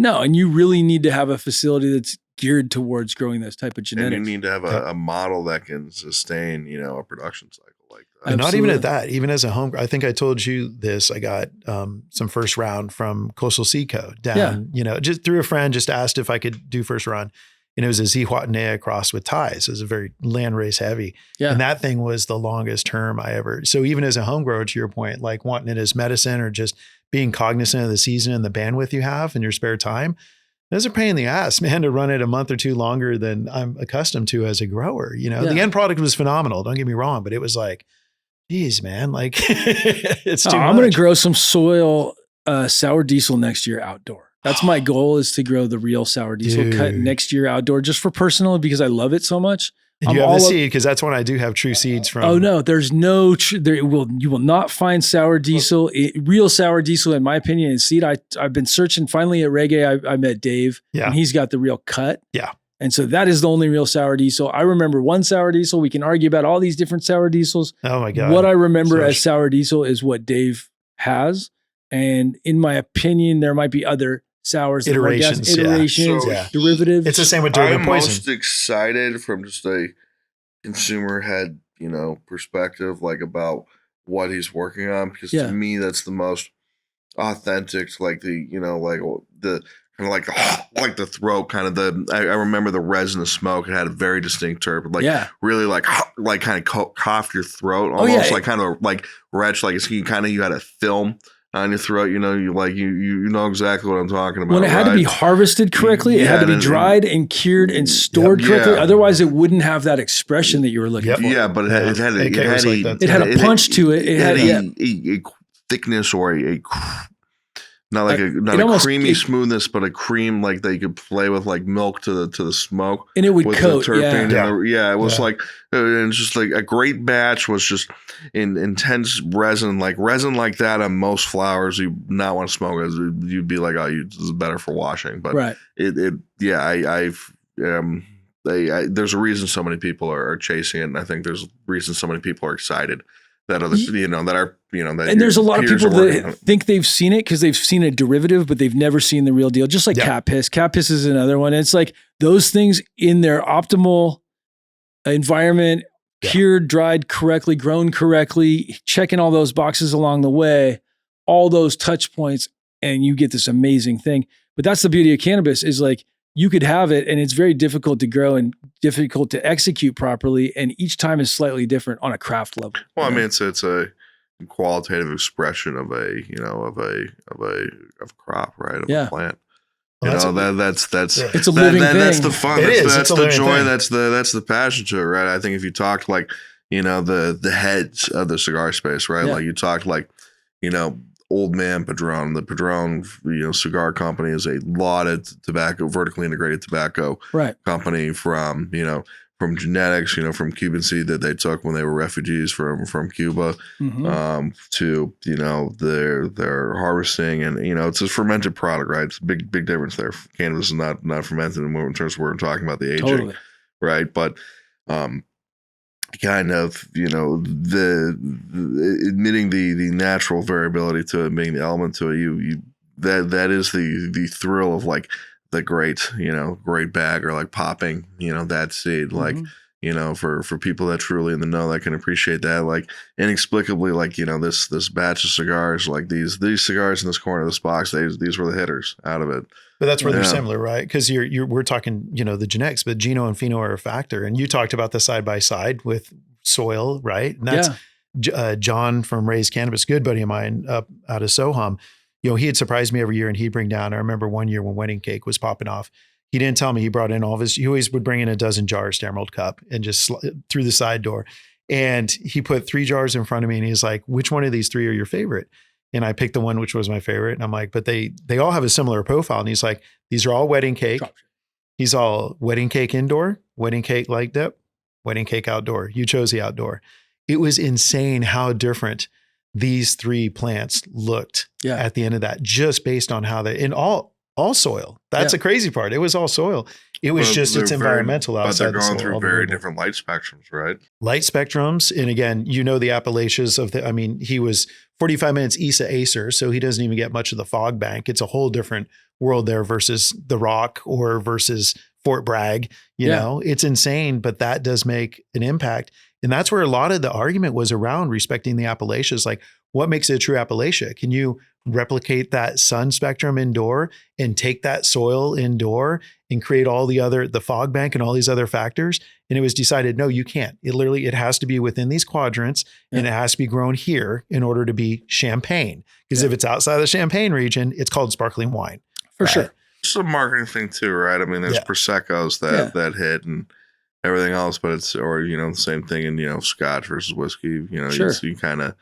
No, and you really need to have a facility that's geared towards growing this type of genetics. And you need to have a model that can sustain, a production cycle like that. And not even at that, even as a home, I think I told you this, I got some first round from Coastal Seaco down, just through a friend, just asked if I could do first run. And it was a Zihuataneja crossed with ties. It was a very landrace heavy. Yeah. And that thing was the longest term I ever. So even as a home grower, to your point, like wanting it as medicine or just being cognizant of the season and the bandwidth you have in your spare time, those are pain in the ass, man, to run it a month or two longer than I'm accustomed to as a grower. The end product was phenomenal. Don't get me wrong, but it was like, geez, man, like it's too much. I'm going to grow some soil sour diesel next year outdoor. That's my goal, is to grow the real sour diesel cut next year outdoor, just for personal, because I love it so much. And you have the seed, because that's when I do have true seeds from. Oh no, there's no you will not find sour diesel, real sour diesel, in my opinion, in seed. I've been searching. Finally at Reggae, I met Dave, and he's got the real cut. Yeah. And so that is the only real sour diesel. I remember one sour diesel. We can argue about all these different sour diesels. Oh my God. What I remember as sour diesel is what Dave has. And in my opinion, there might be other sours, iterations, derivatives. It's the same with Durban Poison. I'm most excited from just a consumer head, perspective, like about what he's working on, because to me that's the most authentic, like the, like the kind of like the throat, kind of I remember the resin of smoke. It had a very distinct terp, really like kind of coughed your throat, almost like kind of like retch, like it's kind of, you had a film on your throat, you know exactly what I'm talking about. When it had to be harvested correctly, it had to be dried and cured and stored correctly. Otherwise, it wouldn't have that expression that you were looking for. Yeah, but it had a punch to it. It had a thickness or not a creamy smoothness, but a cream like that you could play with, like milk to the smoke, and it would coat. The terpene. It was like, and it's just like a great batch was just in intense resin, like that on most flowers. You not want to smoke it. You'd be like, oh, this is better for washing. But there's a reason so many people are chasing it, and I think there's a reason so many people are excited. That other, and there's a lot of people that think they've seen it because they've seen a derivative, but they've never seen the real deal. Just like cat piss. Cat piss is another one. It's like those things in their optimal environment, cured, dried correctly, grown correctly, checking all those boxes along the way, all those touch points, and you get this amazing thing. But that's the beauty of cannabis, is like you could have it and it's very difficult to grow and difficult to execute properly. And each time is slightly different on a craft level. Well, I mean, it's a qualitative expression of a crop, right? Of a plant. That's it's a living thing. That's the fun. That's the joy. That's the passion to it, right? I think if you talked like, the heads of the cigar space, right? Like you talked like, Old Man Padron. The Padron, cigar company is a lauded tobacco, vertically integrated tobacco company from genetics, from Cuban seed that they took when they were refugees from Cuba, to their harvesting, and it's a fermented product, right? It's a big difference there. Cannabis is not fermented in terms of we're talking about the aging, right? But kind of, the admitting the natural variability to it, being the element to it, that is the thrill of like the great bag, or like popping, that seed, like, for people that truly in the know that can appreciate that, like inexplicably, like, this batch of cigars, like these cigars in this corner of this box, these were the hitters out of it. But that's where they're similar, right? Because we're talking, the genetics, but Geno and Pheno are a factor. And you talked about the side by side with soil, right? And that's John from Raised Cannabis, good buddy of mine up out of Soham. He had surprised me every year, and he'd bring down. I remember one year when Wedding Cake was popping off. He didn't tell me he brought in all of his. He always would bring in a dozen jars to Emerald Cup and just through the side door. And he put 3 jars in front of me, and he's like, "Which one of these 3 are your favorite?" And I picked the one which was my favorite. And I'm like, "But they all have a similar profile." And he's like, "These are all Wedding Cake." He's all Wedding Cake indoor, Wedding Cake light dip, Wedding Cake outdoor. You chose the outdoor. It was insane how different these 3 plants looked at the end of that, just based on how they in all soil. That's the crazy part. It was all soil. It was just it's environmental outside. But they're going through very different light spectrums, right? Light spectrums. And again, the Appalachians he was 45 minutes east of Acer, so he doesn't even get much of the fog bank. It's a whole different world there versus the Rock or versus Fort Bragg. You know, it's insane, but that does make an impact. And that's where a lot of the argument was around respecting the Appalachians. Like, what makes it a true Appalachia? Can you replicate that sun spectrum indoor and take that soil indoor and create all the fog bank and all these other factors? And it was decided, no, you can't. It has to be within these quadrants and it has to be grown here in order to be champagne. Because if it's outside the Champagne region, it's called sparkling wine. For sure. It's a marketing thing too, right? I mean, there's Prosecco's that hit and everything else, but it's, or, the same thing in, Scotch versus whiskey, you kind of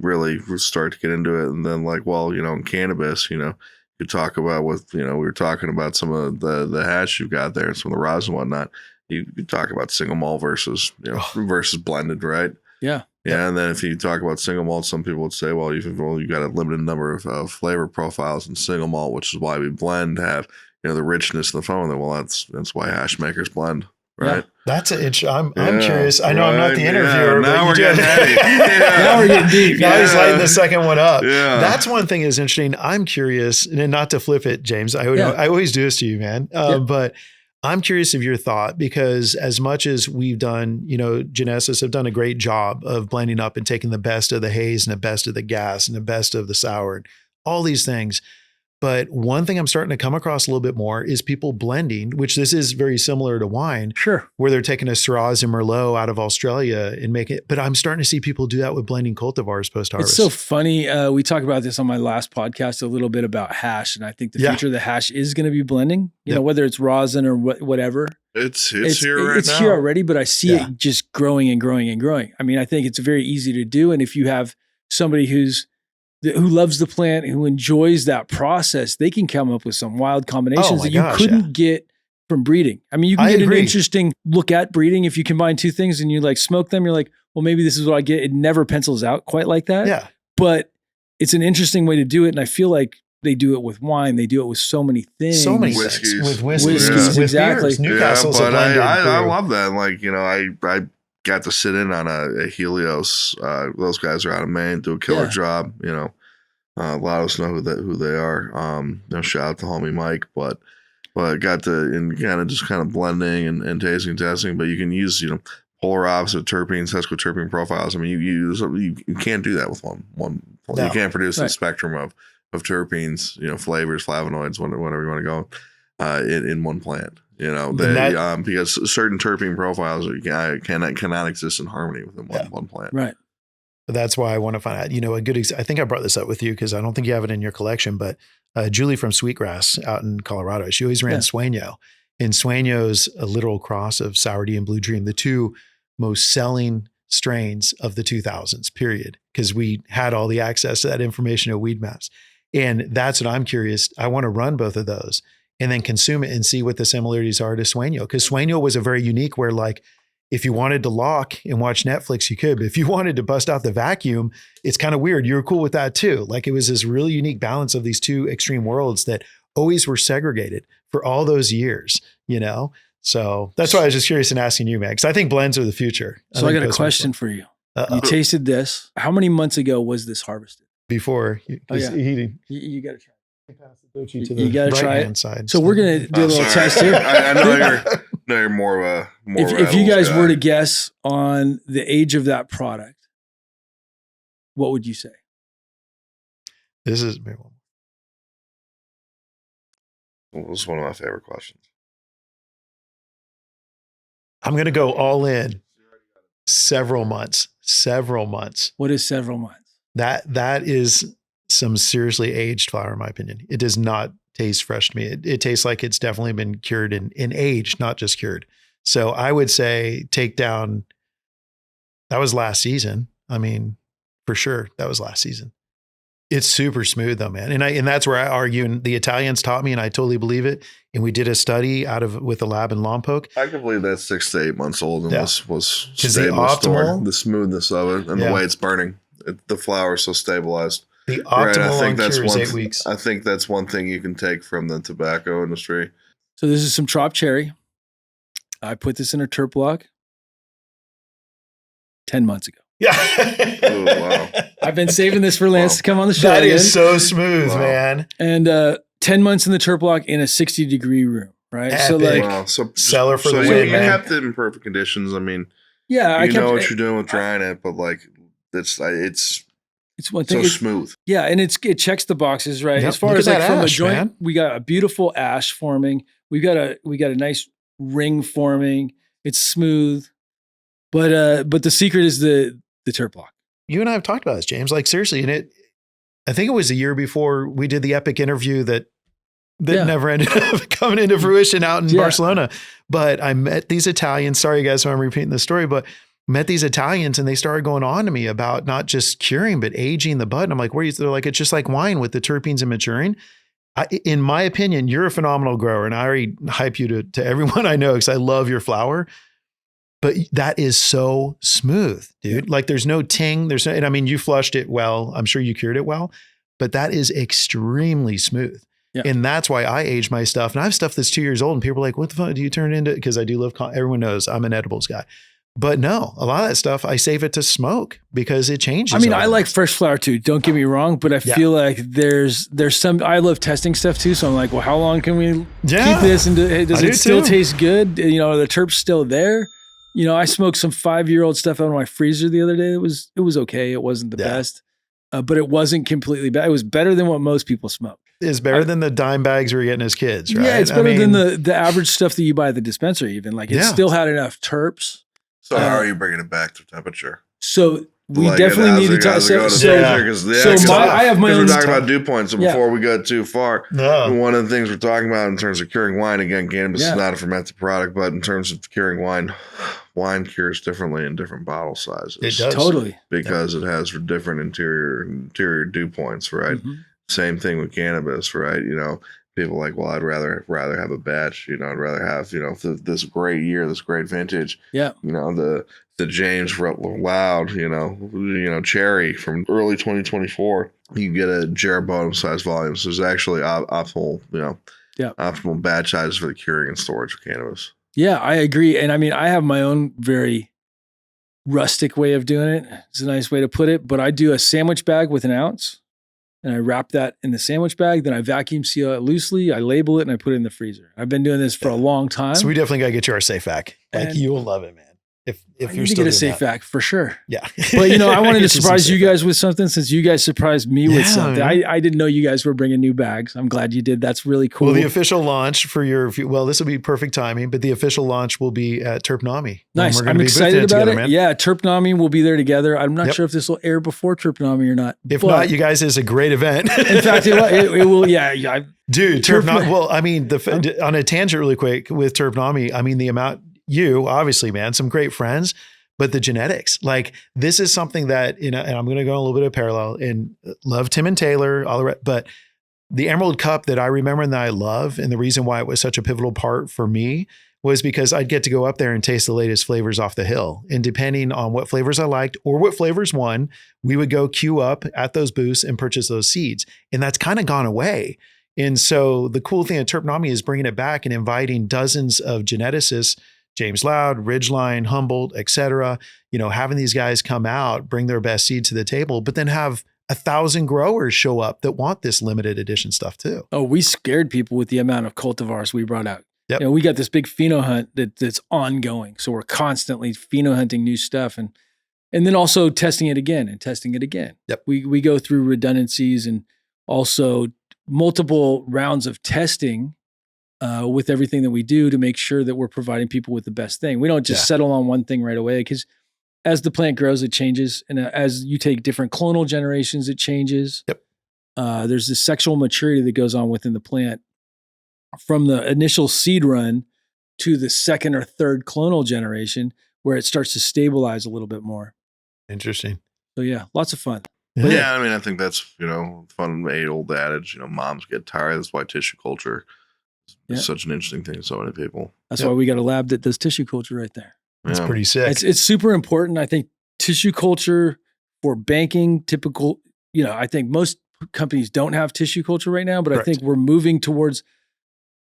really start to get into it. And then in cannabis, you talk about we were talking about some of the hash you've got there and some of the rosin and whatnot. You talk about single malt versus, versus blended, right? Yeah. Yeah. And then if you talk about single malt, some people would say, well, you've got a limited number of flavor profiles in single malt, which is why we blend to have, the richness and the fun with it. Well, that's why hash makers blend. Right. Yeah, that's I'm curious. I know I'm not the interviewer, now but we're getting heavy. Now we're getting deep. Now he's lighting the second one up. Yeah. That's one thing is interesting. I'm curious, and not to flip it, James. I always do this to you, man. But I'm curious of your thought, because as much as we've done, Genesis have done a great job of blending up and taking the best of the haze and the best of the gas and the best of the sour and all these things. But one thing I'm starting to come across a little bit more is people blending, which this is very similar to wine. Sure. Where they're taking a Shiraz and Merlot out of Australia and making it. But I'm starting to see people do that with blending cultivars post-harvest. It's so funny. We talked about this on my last podcast a little bit about hash. And I think the future of the hash is going to be blending, you know, whether it's rosin or whatever. It's here right now. It's here already, but I see it just growing and growing and growing. I mean, I think it's very easy to do. And if you have somebody who loves the plant, who enjoys that process, they can come up with some wild combinations that you couldn't get from breeding. I mean, you can get an interesting look at breeding. If you combine 2 things and you smoke them, you're like, well, maybe this is what I get. It never pencils out quite like that. Yeah. But it's an interesting way to do it. And I feel like they do it with wine. They do it with so many things. So many whiskeys. With whiskeys. With exactly. Beers. Newcastle's but a blended I brew. love that. I got to sit in on a Helios. Those guys are out of Maine, do a killer job, a lot of us know who they are. Shout out to homie Mike, but got to kind of blending and tasting testing. But you can use polar opposite terpenes, sesquiterpene profiles. I mean, you can't do that with one. No. You can't produce a spectrum of terpenes, flavors, flavonoids, whatever you want to go, in one plant. Because certain terpene profiles cannot exist in harmony within one plant. Right. But that's why I want to find out, I think I brought this up with you because I don't think you have it in your collection, but Julie from Sweetgrass out in Colorado, she always ran Sweno, and Sweno's a literal cross of Sour D and Blue Dream, the 2 most selling strains of the 2000s, period. Because we had all the access to that information at Weed Maps. And that's what I'm curious. I want to run both of those and then consume it and see what the similarities are to Sweno. Because Sweno was a very unique where if you wanted to lock and watch Netflix, you could. But if you wanted to bust out the vacuum, it's kind of weird. You were cool with that too. It was this really unique balance of these 2 extreme worlds that always were segregated for all those years, So that's why I was just curious in asking you, man, because I think blends are the future. So I got a question for you. You tasted this. How many months ago was this harvested? Before. You got to try. You got to try it. side. So we're going to do a little test here. I know No, you're more of a if you guys were to guess on the age of that product, what would you say? This is one of my favorite questions. I'm going to go all in. Several months. What is several months? That is some seriously aged flour, in my opinion. It does not taste fresh to me. It tastes like it's definitely been cured in age, not just cured. So I would say take down, that was last season. I mean, for sure, that was last season. It's super smooth though, man. And that's where I argue, and the Italians taught me, and I totally believe it. And we did a study with a lab in Lompoc. I can believe that's 6 to 8 months old and was stable. The smoothness of it and the way it's burning. The flour is so stabilized. The optimal on cure is 8 weeks. I think that's one thing you can take from the tobacco industry. So this is some chopped cherry. I put this in a TerpLoc 10 months ago. Yeah. Oh, wow. I've been saving this for Lance to come on the show. That is so smooth, man. And 10 months in the TerpLoc in a 60-degree room, right? Epic. So seller for the win, you kept it in perfect conditions. I mean, yeah, you know what you're doing with drying it, but like it's one thing. So smooth. Yeah, and it checks the boxes, right? Yep. As far as like from a joint, man. we got a beautiful ash forming. We got a nice ring forming. It's smooth, but the secret is the TerpLoc. You and I have talked about this, James. Like seriously, and I think it was a year before we did the epic interview that never ended up coming into fruition out in Barcelona. But I met these Italians. Sorry guys, if I'm repeating the story, but met these Italians and they started going on to me about not just curing, but aging the bud. And I'm like, they're like, it's just like wine with the terpenes and maturing. In my opinion, you're a phenomenal grower. And I already hype you to everyone I know because I love your flower. But that is so smooth, dude. Like there's no ting. And I mean, you flushed it well. I'm sure you cured it well, but that is extremely smooth. Yeah. And that's why I age my stuff. And I have stuff that's 2 years old and people are like, what the fuck do you turn it into? Because I do love, everyone knows I'm an edibles guy. But no, a lot of that stuff, I save it to smoke because it changes. I mean, I like fresh flour too. Don't get me wrong, but I feel like there's some, I love testing stuff too. So I'm like, well, how long can we keep this? And does it still taste good? You know, are the terps still there? You know, I smoked some 5-year-old stuff out of my freezer the other day. It was okay. It wasn't the best, but it wasn't completely bad. It was better than what most people smoke. It's better than the dime bags we were getting as kids, right? Yeah, it's better than the average stuff that you buy at the dispensary even. Like it still had enough terps. So how are you bringing it back to temperature? So we definitely need to talk. I have my own. We're talking about dew points. So before we go too far, one of the things we're talking about in terms of curing wine, again, cannabis is not a fermented product, but in terms of curing wine, wine cures differently in different bottle sizes. It does totally because it has different interior dew points, right? Mm-hmm. Same thing with cannabis, right? You know, people are like, well, I'd rather have a batch. You know, I'd rather have this great year, this great vintage. Yeah. You know, the James Loud, you know, cherry from early 2024. You get a Jeroboam size volume. So it's actually optimal, optimal batch sizes for the curing and storage of cannabis. Yeah, I agree. And I mean, I have my own very rustic way of doing it. It's a nice way to put it, but I do a sandwich bag with 1 ounce. And I wrap that in the sandwich bag. Then I vacuum seal it loosely. I label it and I put it in the freezer. I've been doing this for a long time. So we definitely got to get you our safe vac. Like you will love it, man. If you're still get a safe vac for sure. Yeah. But you know, I wanted to surprise you guys with something since you guys surprised me with something. I didn't know you guys were bringing new bags. I'm glad you did. That's really cool. Well, the official launch for this will be perfect timing, but the official launch will be at TerpNami. Nice. I'm excited about it. Man. Yeah. TerpNami will be there together. I'm not sure if this will air before TerpNami or not. If not, you guys, it's a great event. In fact, it will. Yeah. Dude, TerpNami. Well, I mean, on a tangent really quick with TerpNami, I mean, the amount obviously, man, some great friends, but the genetics, like this is something that, and I'm going to go a little bit of parallel and love Tim and Taylor, all the rest, but the Emerald Cup that I remember and that I love, and the reason why it was such a pivotal part for me was because I'd get to go up there and taste the latest flavors off the hill. And depending on what flavors I liked or what flavors won, we would go queue up at those booths and purchase those seeds. And that's kind of gone away. And so the cool thing at TerpNami is bringing it back and inviting dozens of geneticists, James Loud, Ridgeline, Humboldt, et cetera, having these guys come out, bring their best seed to the table, but then have 1,000 growers show up that want this limited edition stuff too. Oh, we scared people with the amount of cultivars we brought out. Yep. You know, we got this big pheno hunt that's ongoing. So we're constantly pheno hunting new stuff and then also testing it again and testing it again. Yep. We go through redundancies and also multiple rounds of testing with everything that we do to make sure that we're providing people with the best thing. We don't just settle on one thing right away, because as the plant grows, it changes. And as you take different clonal generations, it changes. Yep. There's this sexual maturity that goes on within the plant from the initial seed run to the second or third clonal generation, where it starts to stabilize a little bit more. Interesting. So yeah, lots of fun. Yeah, I mean, I think that's, fun, old adage, moms get tired. That's why tissue culture is such an interesting thing to so many people. That's why we got a lab that does tissue culture right there. That's pretty sick. It's super important. I think tissue culture for banking, typical, I think most companies don't have tissue culture right now, but I think we're moving towards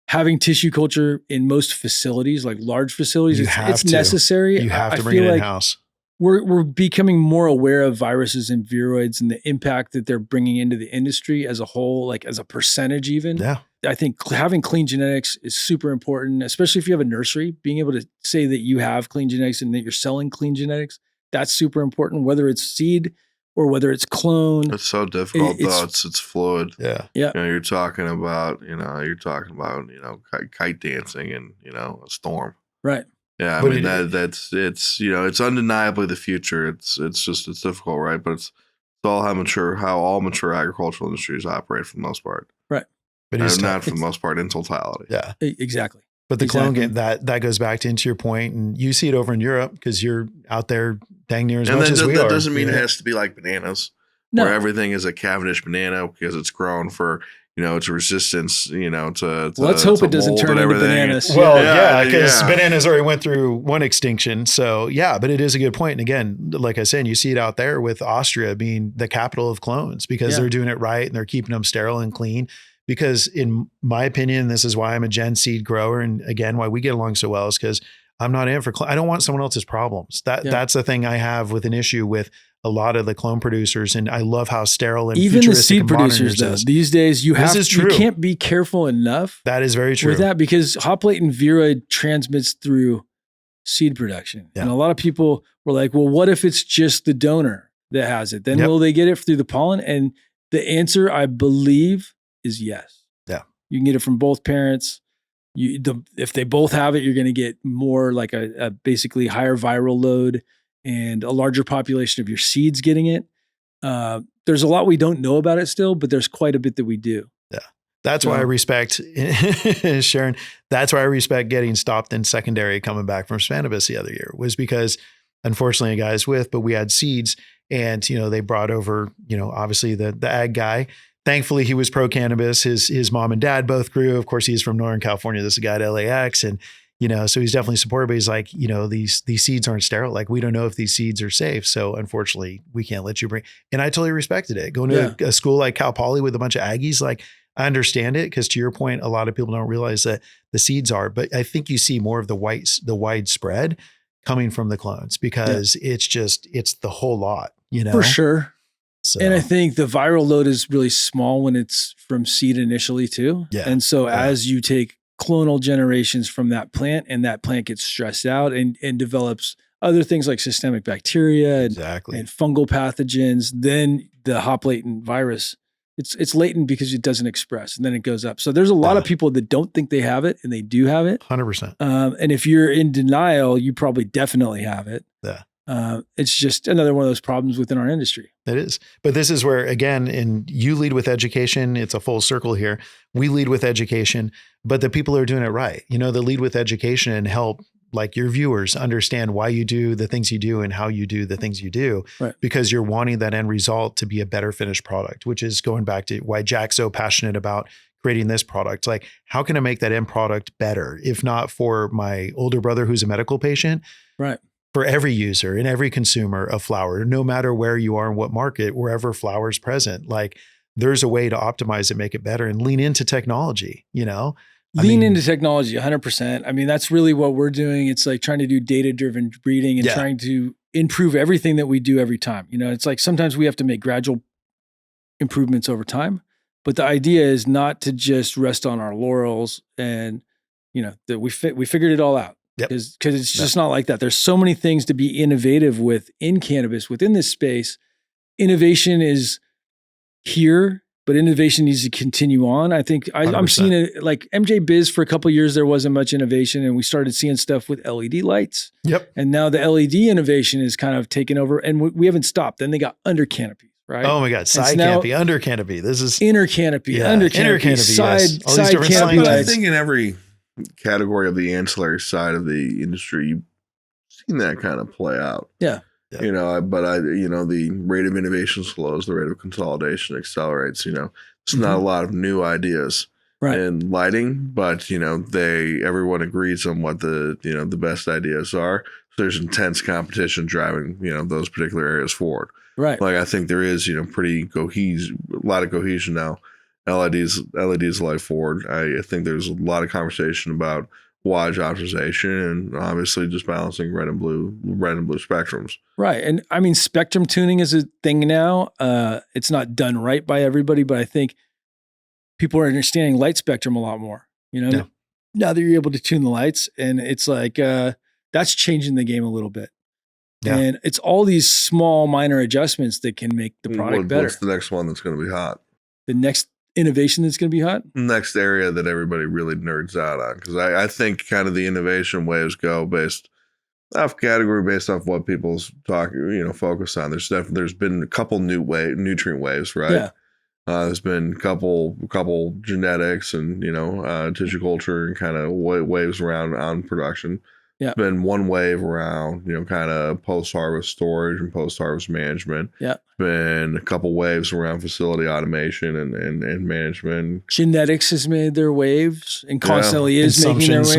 having tissue culture in most facilities, like large facilities. It's necessary. You have to bring it in-house. We're becoming more aware of viruses and viroids and the impact that they're bringing into the industry as a whole, like as a percentage even. Yeah. I think having clean genetics is super important, especially if you have a nursery. Being able to say that you have clean genetics and that you're selling clean genetics, that's super important, whether it's seed or whether it's clone. It's so difficult though. It's fluid. Yeah. Yeah. You're talking about, kite dancing and, a storm. Right. Yeah, I mean it's undeniably the future. It's difficult, right? But it's all how all mature agricultural industries operate for the most part. Right. But it's not for the most part in totality. Yeah. Exactly. But the clone game, that goes back into your point, and you see it over in Europe because you're out there dang near as much as we are. That doesn't mean it has to be like bananas, where everything is a Cavendish banana because it's grown for its resistance, let's hope it doesn't turn into bananas. Well, because bananas already went through one extinction. So yeah, but it is a good point. And again, like I said, you see it out there with Austria being the capital of clones because they're doing it right and they're keeping them sterile and clean. Because in my opinion, this is why I'm a gen seed grower. And again, why we get along so well is because I'm not in for I don't want someone else's problems. That's the thing I have with an issue with a lot of the clone producers, and I love how sterile and even the seed producers though. These days, you can't be careful enough. That is very true with that, because hop latent viroid transmits through seed production, and a lot of people were like, "Well, what if it's just the donor that has it? Then will they get it through the pollen?" And the answer, I believe, is yes. Yeah, you can get it from both parents. If they both have it, you're going to get more like a basically higher viral load and a larger population of your seeds getting it. There's a lot we don't know about it still, but there's quite a bit that we do. Yeah. That's why I respect, Sharon, that's why I respect getting stopped in secondary coming back from Spannabis the other year, was because unfortunately a guy's but we had seeds and, they brought over, obviously the ag guy. Thankfully, he was pro cannabis. His mom and dad both grew. Of course, he's from Northern California. This is a guy at LAX. And, so he's definitely supportive, but he's like, these seeds aren't sterile. Like, we don't know if these seeds are safe. So unfortunately, we can't let you bring, and I totally respected it. Going to a school like Cal Poly with a bunch of Aggies, like, I understand it. Cause to your point, a lot of people don't realize that the seeds are, but I think you see more of the widespread coming from the clones because it's the whole lot, For sure. So. And I think the viral load is really small when it's from seed initially too. Yeah. And so as you take clonal generations from that plant and that plant gets stressed out and develops other things like systemic bacteria and fungal pathogens, then the hop latent virus, it's latent because it doesn't express and then it goes up. So there's a lot of people that don't think they have it and they do have it. 100%. And if you're in denial, you probably definitely have it. Yeah. It's just another one of those problems within our industry. It is. But this is where, again, and you lead with education. It's a full circle here. We lead with education, but the people are doing it right. They lead with education and help like your viewers understand why you do the things you do and how you do the things you do, because you're wanting that end result to be a better finished product, which is going back to why Jack's so passionate about creating this product. Like, how can I make that end product better? If not for my older brother, who's a medical patient, right? For every user and every consumer of flower, no matter where you are in what market, wherever flower is present, like there's a way to optimize it, make it better, and lean into technology, Lean into technology 100%. I mean, that's really what we're doing. It's like trying to do data-driven breeding and trying to improve everything that we do every time. It's like sometimes we have to make gradual improvements over time, but the idea is not to just rest on our laurels and that we figured it all out. Yep. Because it's just not like that. There's so many things to be innovative with in cannabis, within this space. Innovation is here, but innovation needs to continue on. I think I'm seeing it like MJ Biz for a couple of years. There wasn't much innovation, and we started seeing stuff with LED lights. Yep. And now the LED innovation is kind of taken over, and we haven't stopped. Then they got under canopy. Right? Oh my God. Side canopy, under canopy. This is inner canopy, under canopy, side canopy. But I think in every category of the ancillary side of the industry, you've seen that kind of play out. Yeah. But the rate of innovation slows, the rate of consolidation accelerates. It's not a lot of new ideas in lighting, but everyone agrees on what the best ideas are. So there's intense competition driving those particular areas forward. Right. Like I think there is a lot of cohesion now. LEDs light forward. I think there's a lot of conversation about wattage optimization and obviously just balancing red and blue spectrums. Right. And I mean, spectrum tuning is a thing now. It's not done right by everybody, but I think people are understanding light spectrum a lot more, now that you're able to tune the lights, and it's like, that's changing the game a little bit. Yeah. And it's all these small minor adjustments that can make the product better. What's the next one that's going to be hot? The next innovation that's going to be hot? Next area that everybody really nerds out on. Because I think kind of the innovation waves go based off category, based off what people's focus on. There's been a couple nutrient waves, right? Yeah. There's been a couple genetics and, tissue culture and kind of waves around on production. Yeah. Been one wave around, kind of post-harvest storage and post-harvest management. Yeah. Been a couple waves around facility automation and management. Genetics has made their waves and constantly is making their waves.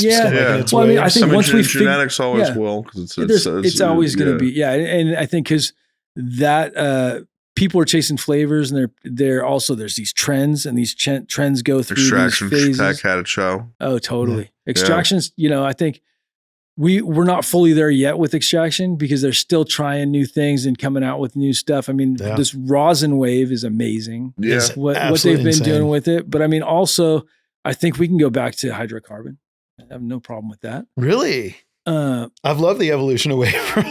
I think once we genetics always will, because it's always going to be. Yeah. And I think because that, people are chasing flavors, and there's these trends, and these trends go through extraction these phases. Tech had a show. Oh, totally. Yeah. Extractions, I think we're not fully there yet with extraction because they're still trying new things and coming out with new stuff. I mean, this rosin wave is amazing. Yeah. What they've been doing with it. But I mean, also, I think we can go back to hydrocarbon. I have no problem with that. Really? I've loved the evolution away from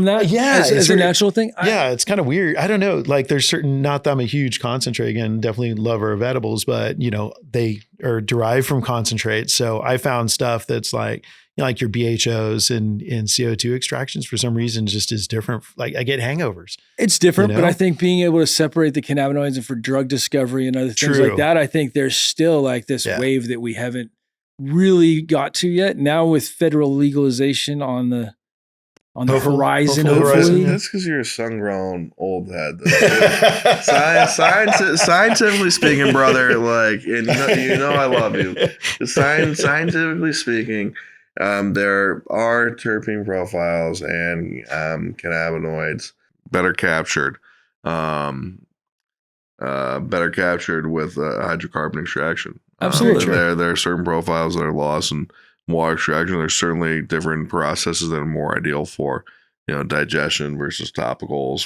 that. Yeah. As a natural thing. It's kind of weird. I don't know. Like there's not that I'm a huge concentrate, again, definitely lover of edibles, but they are derived from concentrates. So I found stuff that's like your BHOs and CO2 extractions for some reason just is different. Like I get hangovers. It's different, but I think being able to separate the cannabinoids and for drug discovery and other things like that, I think there's still like this wave that we haven't really got to yet. Now with federal legalization on the horizon, hopefully. That's because you're a sun-grown old head. Scientifically speaking, brother, like, and I love you. Scientifically speaking, there are terpene profiles and cannabinoids better captured with hydrocarbon extraction. Absolutely. There are certain profiles that are lost in water extraction. There's certainly different processes that are more ideal for, digestion versus topicals,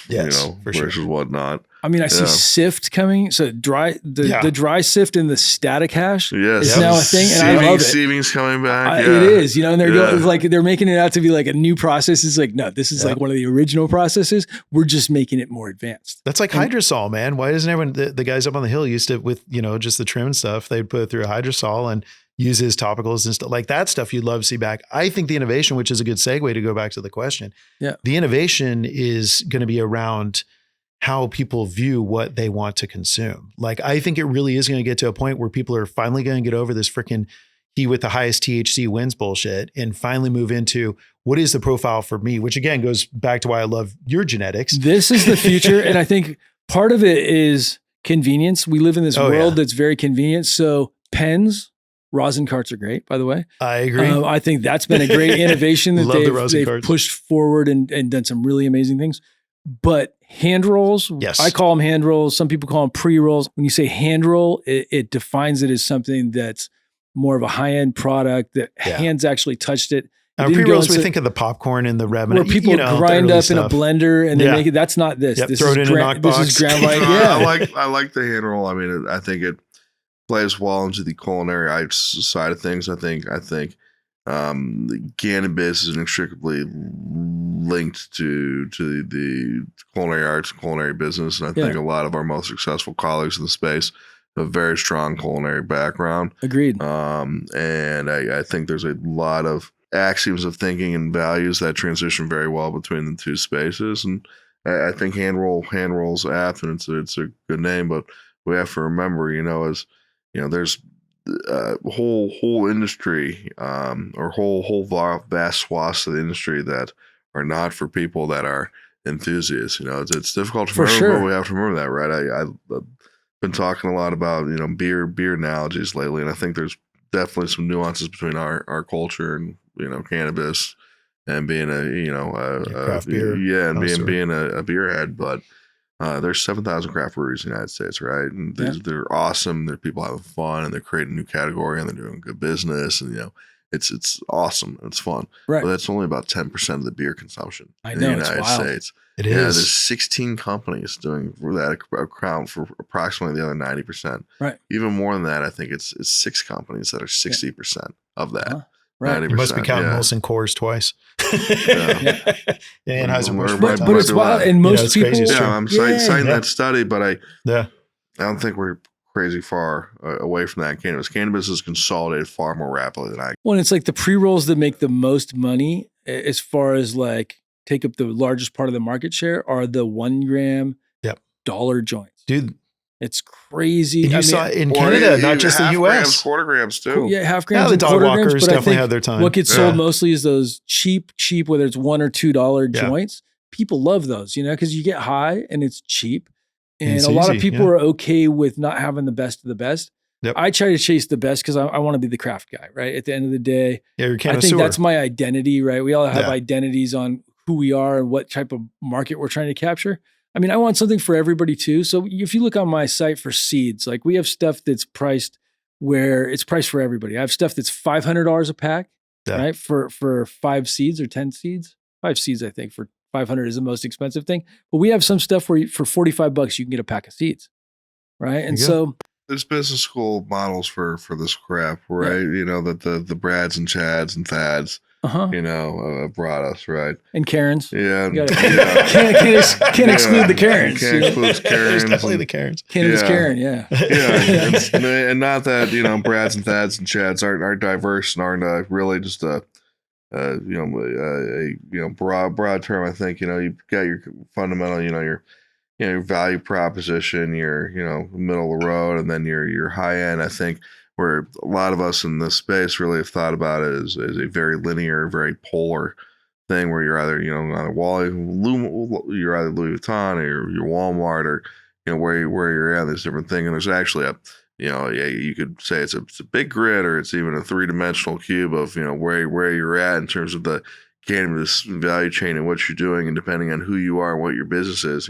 versus whatnot. I mean, I see sift coming. So the dry sift and the static hash is now a thing. And I love it. Sieving's coming back. It is, and they're going, like, they're making it out to be like a new process. It's like, no, this is like one of the original processes. We're just making it more advanced. That's like hydrosol, man. Why doesn't everyone, the guys up on the hill used to, with, just the trim stuff, they'd put it through a hydrosol and use his topicals and stuff like that stuff you'd love to see back. I think the innovation, which is a good segue to go back to the question. Yeah. The innovation is going to be around how people view what they want to consume. Like, I think it really is going to get to a point where people are finally going to get over this freaking he with the highest THC wins bullshit and finally move into what is the profile for me, which again goes back to why I love your genetics. This is the future. And I think part of it is convenience. We live in this world that's very convenient. So pens, rosin carts are great, by the way. I agree. I think that's been a great innovation that they've pushed forward and done some really amazing things. But hand rolls, I call them hand rolls. Some people call them pre-rolls. When you say hand roll, it defines it as something that's more of a high-end product that hands actually touched it. Pre-rolls, we think of the popcorn and the Revenant. Where people grind up in a blender and they make it. That's not this. Yep, this throw is it in a knockbox. This is Grand Light. Yeah. I like the hand roll. I mean, I think plays well into the culinary side of things. I think cannabis is inextricably linked to the culinary arts, culinary business, and I think a lot of our most successful colleagues in the space have a very strong culinary background. Agreed. And I think there's a lot of axioms of thinking and values that transition very well between the two spaces. And I think hand roll's apt, and it's a good name, but we have to remember, there's whole industry or whole vast swaths of the industry that are not for people that are enthusiasts. It's difficult to remember, but we have to remember that, right? I've been talking a lot about beer analogies lately, and I think there's definitely some nuances between our culture and cannabis and being a craft beer, and being a beerhead, but there's 7,000 craft breweries in the United States, right? And they're awesome. They're people having fun, and they're creating a new category, and they're doing good business, and it's awesome and it's fun. Right. But that's only about 10% of the beer consumption in the United States. It is. There's 16 companies doing that account for approximately the other 90%. Right. Even more than that, I think it's 6 companies that are 60% of that. Uh-huh. Right. You must be counting Molson Coors twice. Anheuser-Busch. But it's wild. And most people. I'm citing that study, but I don't think we're crazy far away from that. Cannabis is consolidated far more rapidly than Well, it's like the pre-rolls that make the most money as far as like take up the largest part of the market share are the 1 gram dollar joints. Dude. It's crazy. And you saw it in Canada, not just the US. Quarter grams too. Yeah, half grams. The dog walkers grams, definitely have their time. What gets sold mostly is those cheap, whether it's $1 or $2 joints. People love those, because you get high and it's cheap. And a lot of people are okay with not having the best of the best. Yep. I try to chase the best because I want to be the craft guy, right? At the end of the day, you're a connoisseur. I think that's my identity, right? We all have identities on who we are and what type of market we're trying to capture. I mean, I want something for everybody too. So if you look on my site for seeds, like we have stuff that's priced where it's priced for everybody. I have stuff that's $500 a pack, right? For 5 seeds or 10 seeds, 5 seeds, I think for 500 is the most expensive thing. But we have some stuff where for $45 you can get a pack of seeds, right? And so there's business school models for this crap, right? That the Brads and Chads and Thads, brought us, right? And Karens. Yeah. Can't exclude the Karens. Can't exclude Karens. There's definitely the Karens. Cannabis Karen, and not that, Brads and Thads and Chads aren't diverse and aren't really just a broad term. I think, you've got your fundamental, your value proposition, your, middle of the road, and then your high end. I think where a lot of us in this space really have thought about it as a very linear, very polar thing where you're either, you're either Louis Vuitton or your Walmart or, where you're at, this different thing. And there's actually you could say it's a big grid or it's even a 3-dimensional cube of, where you're at in terms of the cannabis value chain and what you're doing. And depending on who you are and what your business is,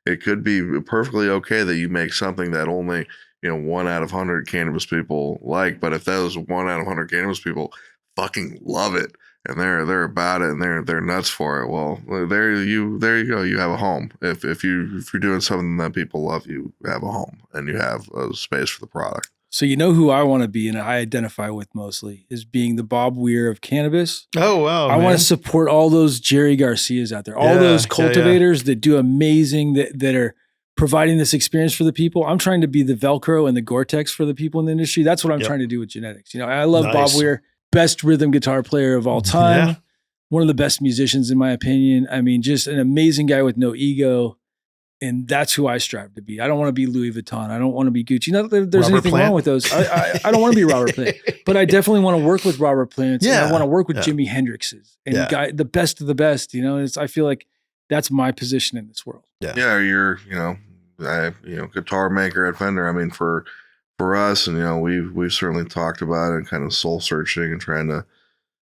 it could be perfectly okay that you make something that only, 1 out of 100 cannabis people like, but if those 1 out of 100 cannabis people fucking love it and they're about it and they're nuts for it, well, there you go. You have a home. If you're doing something that people love, you have a home and you have a space for the product. So who I want to be and I identify with mostly is being the Bob Weir of cannabis. Oh, wow. I want to support all those Jerry Garcias out there, all those cultivators that do amazing, that are providing this experience for the people. I'm trying to be the Velcro and the Gore-Tex for the people in the industry. That's what I'm trying to do with genetics. I love Bob Weir, best rhythm guitar player of all time. Yeah. One of the best musicians in my opinion. I mean, just an amazing guy with no ego. And that's who I strive to be. I don't want to be Louis Vuitton. I don't want to be Gucci. Not that there's anything wrong with those. I don't want to be Robert Plant, but I definitely want to work with Robert Plants. Yeah. And I want to work with Jimi Hendrix's and the best of the best. I feel like that's my position in this world. Yeah. You're, guitar maker at Fender. I mean, for us, and we've certainly talked about it, and kind of soul searching and trying to,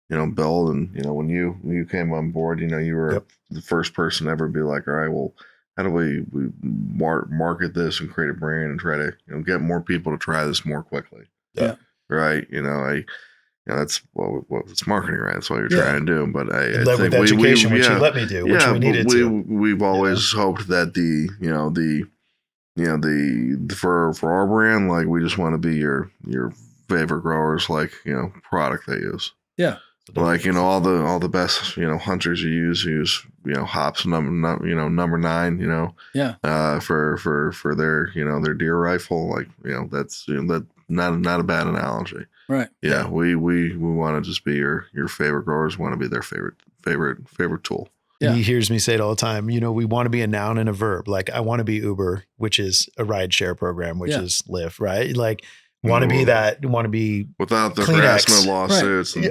build. And when you came on board, you were the first person to ever be like, all right, well, how do we market this and create a brand and try to get more people to try this more quickly? Yeah. Right. That's it's marketing, right? That's what you're trying to do. But I think with education, which you let me do, which we needed to. We've always hoped that the for our brand, like we just want to be your favorite growers, like, product they use. Yeah. Like, all the best, hunters use, hops number 9, Yeah. for their, their deer rifle. Like, that's, that not a bad analogy. Right. Yeah. We want to just be your favorite growers, want to be their favorite tool. Yeah. He hears me say it all the time. We want to be a noun and a verb. Like, I want to be Uber, which is a ride share program, which is Lyft, right? Like, want to be that, want to be without the Kleenex. Harassment lawsuits. Right.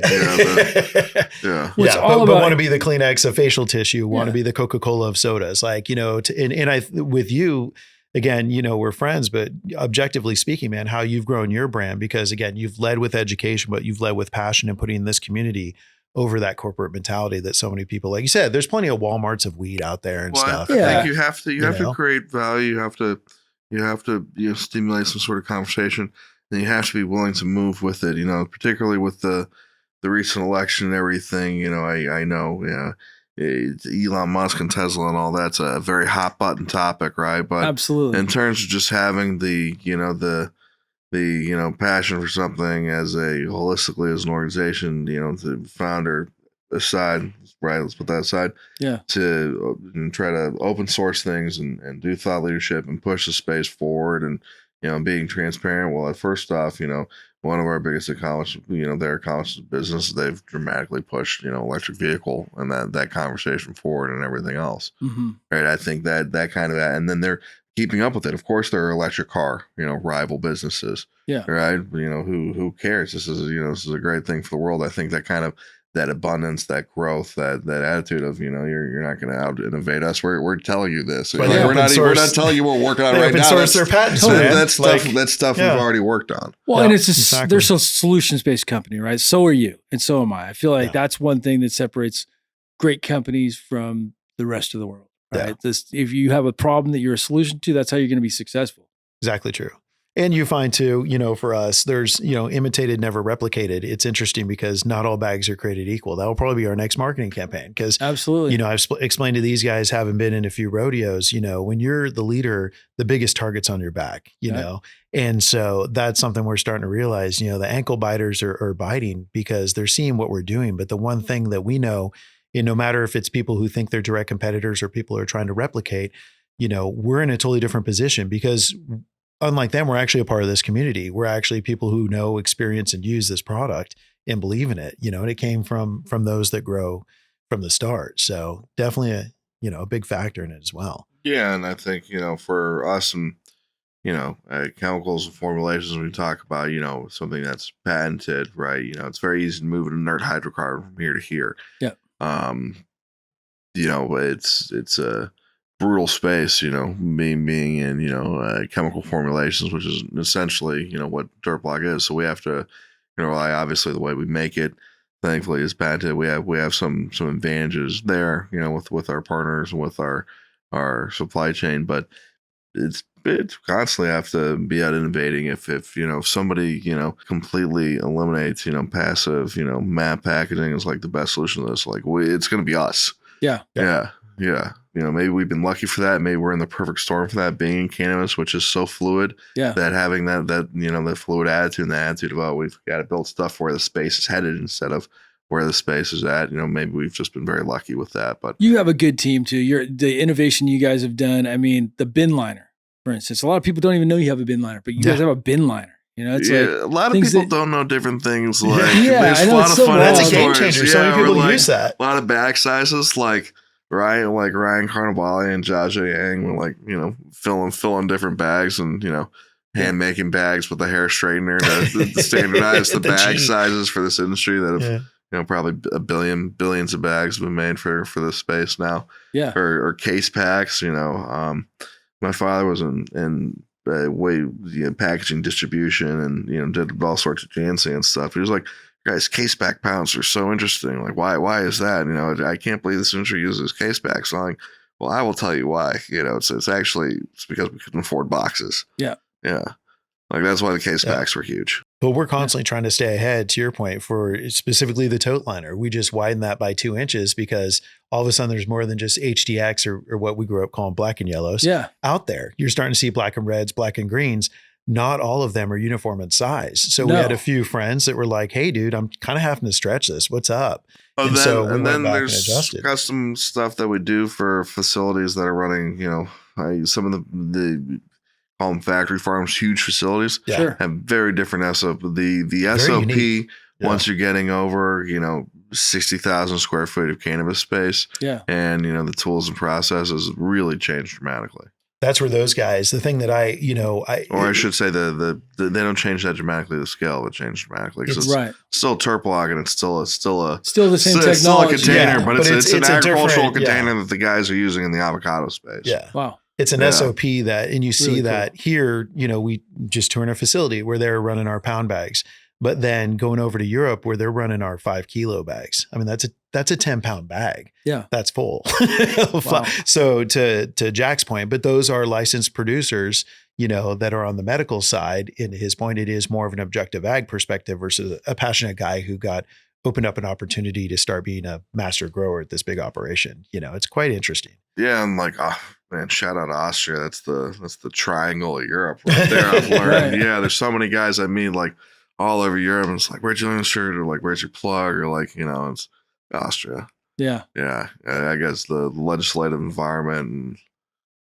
And, but want to be the Kleenex of facial tissue, want to be the Coca-Cola of sodas. Like, with you, again, we're friends, but objectively speaking, man, how you've grown your brand, because again, you've led with education, but you've led with passion and putting this community over that corporate mentality that so many people, like you said, there's plenty of Walmarts of weed out there and stuff. I think you have to create value. You have to stimulate some sort of conversation, and you have to be willing to move with it. Particularly with the recent election and everything. I know, Elon Musk and Tesla and all that's a very hot button topic, right? But absolutely, in terms of just having the passion for something as holistically as an organization, the founder aside, right? Let's put that aside. Yeah. To try to open source things and do thought leadership and push the space forward and, being transparent. Well, first off, one of our biggest accomplishments, their accomplishments business, they've dramatically pushed, electric vehicle and that conversation forward and everything else. Mm-hmm. Right. I think that kind of, and then they're keeping up with it. Of course, there are electric car, rival businesses. Yeah. Right. Who cares? This is a great thing for the world. I think that abundance, that growth, that attitude of, you're not going to out innovate us. We're telling you this. Like, we're not telling you what we're working on right now. Source their patents. That's stuff we've already worked on. Well, and it's they're a solutions-based company, right? So are you, and so am I. I feel like that's one thing that separates great companies from the rest of the world. Right? Yeah. If you have a problem that you're a solution to, that's how you're going to be successful. Exactly true. And you find too, for us, there's, imitated, never replicated. It's interesting because not all bags are created equal. That will probably be our next marketing campaign. Because absolutely, I've explained to these guys, having been in a few rodeos, when you're the leader, the biggest target's on your back, know? And so that's something we're starting to realize, the ankle biters are biting because they're seeing what we're doing. But the one thing that we know, no matter if it's people who think they're direct competitors or people who are trying to replicate, we're in a totally different position because unlike them, we're actually a part of this community. We're actually people who know, experience, and use this product and believe in it, and it came from those that grow from the start. So definitely a big factor in it as well. Yeah. And I think, for us and, chemicals and formulations, we talk about, something that's patented, right? It's very easy to move an inert hydrocarbon from here to here. Yeah. It's a brutal space, being in, chemical formulations, which is essentially, what TerpLoc is. So we have to, rely, obviously the way we make it, thankfully is patented. We have some advantages there, with our partners and with our supply chain, but it's constantly have to be out innovating. If somebody, completely eliminates, passive, matte packaging is like the best solution to this, like it's going to be us. Yeah. Maybe we've been lucky for that. Maybe we're in the perfect storm for that, being in cannabis, which is so fluid. Yeah. That having that fluid attitude and the attitude of, we've got to build stuff where the space is headed instead of where the space is at. Maybe we've just been very lucky with that. But you have a good team too. The innovation you guys have done. I mean, the bin liner, for instance. A lot of people don't even know you have a bin liner, but you guys have a bin liner. It's like a lot of people don't know different things. Like there's a lot of fun. That's a game changer. So many people use that. A lot of bag sizes, like like Ryan Carnevale and Jaja Yang were filling different bags and hand making bags with a hair straightener to standardize the bag sizes for this industry that have probably billions of bags have been made for this space now. Yeah. Or case packs. My father was in packaging distribution and did all sorts of Jancy and stuff. He was like, guys, case pack pounds are so interesting. Like, why is that? I can't believe this industry uses case packs. So I'm like, well, I will tell you why. It's actually because we couldn't afford boxes. Yeah. Yeah. Like, that's why the case packs were huge. But we're constantly trying to stay ahead, to your point, for specifically the tote liner. We just widen that by 2 inches because all of a sudden there's more than just HDX or what we grew up calling black and yellows out there. You're starting to see black and reds, black and greens. Not all of them are uniform in size. So we had a few friends that were like, hey, dude, I'm kind of having to stretch this. What's up? Oh, and then there's custom stuff that we do for facilities that are running, some of the call them factory farms, huge facilities have very different SOP. The SOP, once you're getting over, 60,000 square feet of cannabis space and, the tools and processes really changed dramatically. That's where those guys, the thing that I should say they don't change that dramatically. The scale would change dramatically because it's still TerpLoc and it's still the same technology. It's still a container, but it's an agricultural container that the guys are using in the avocado space. Yeah. Wow. It's an SOP that, and you see really that here, we just toured a facility where they're running our pound bags, but then going over to Europe where they're running our 5 kilo bags. I mean, that's a 10-pound bag. Yeah. That's full. Wow. So to Jack's point, but those are licensed producers, that are on the medical side. In his point, it is more of an objective ag perspective versus a passionate guy who opened up an opportunity to start being a master grower at this big operation. It's quite interesting. Yeah. I'm like, oh man, shout out to Austria. That's the triangle of Europe right there. I've learned. Yeah. There's so many guys I meet like all over Europe. And it's like, where'd you learn the shirt? Or like, where's your plug? Or like, it's Austria. Yeah. Yeah. I guess the legislative environment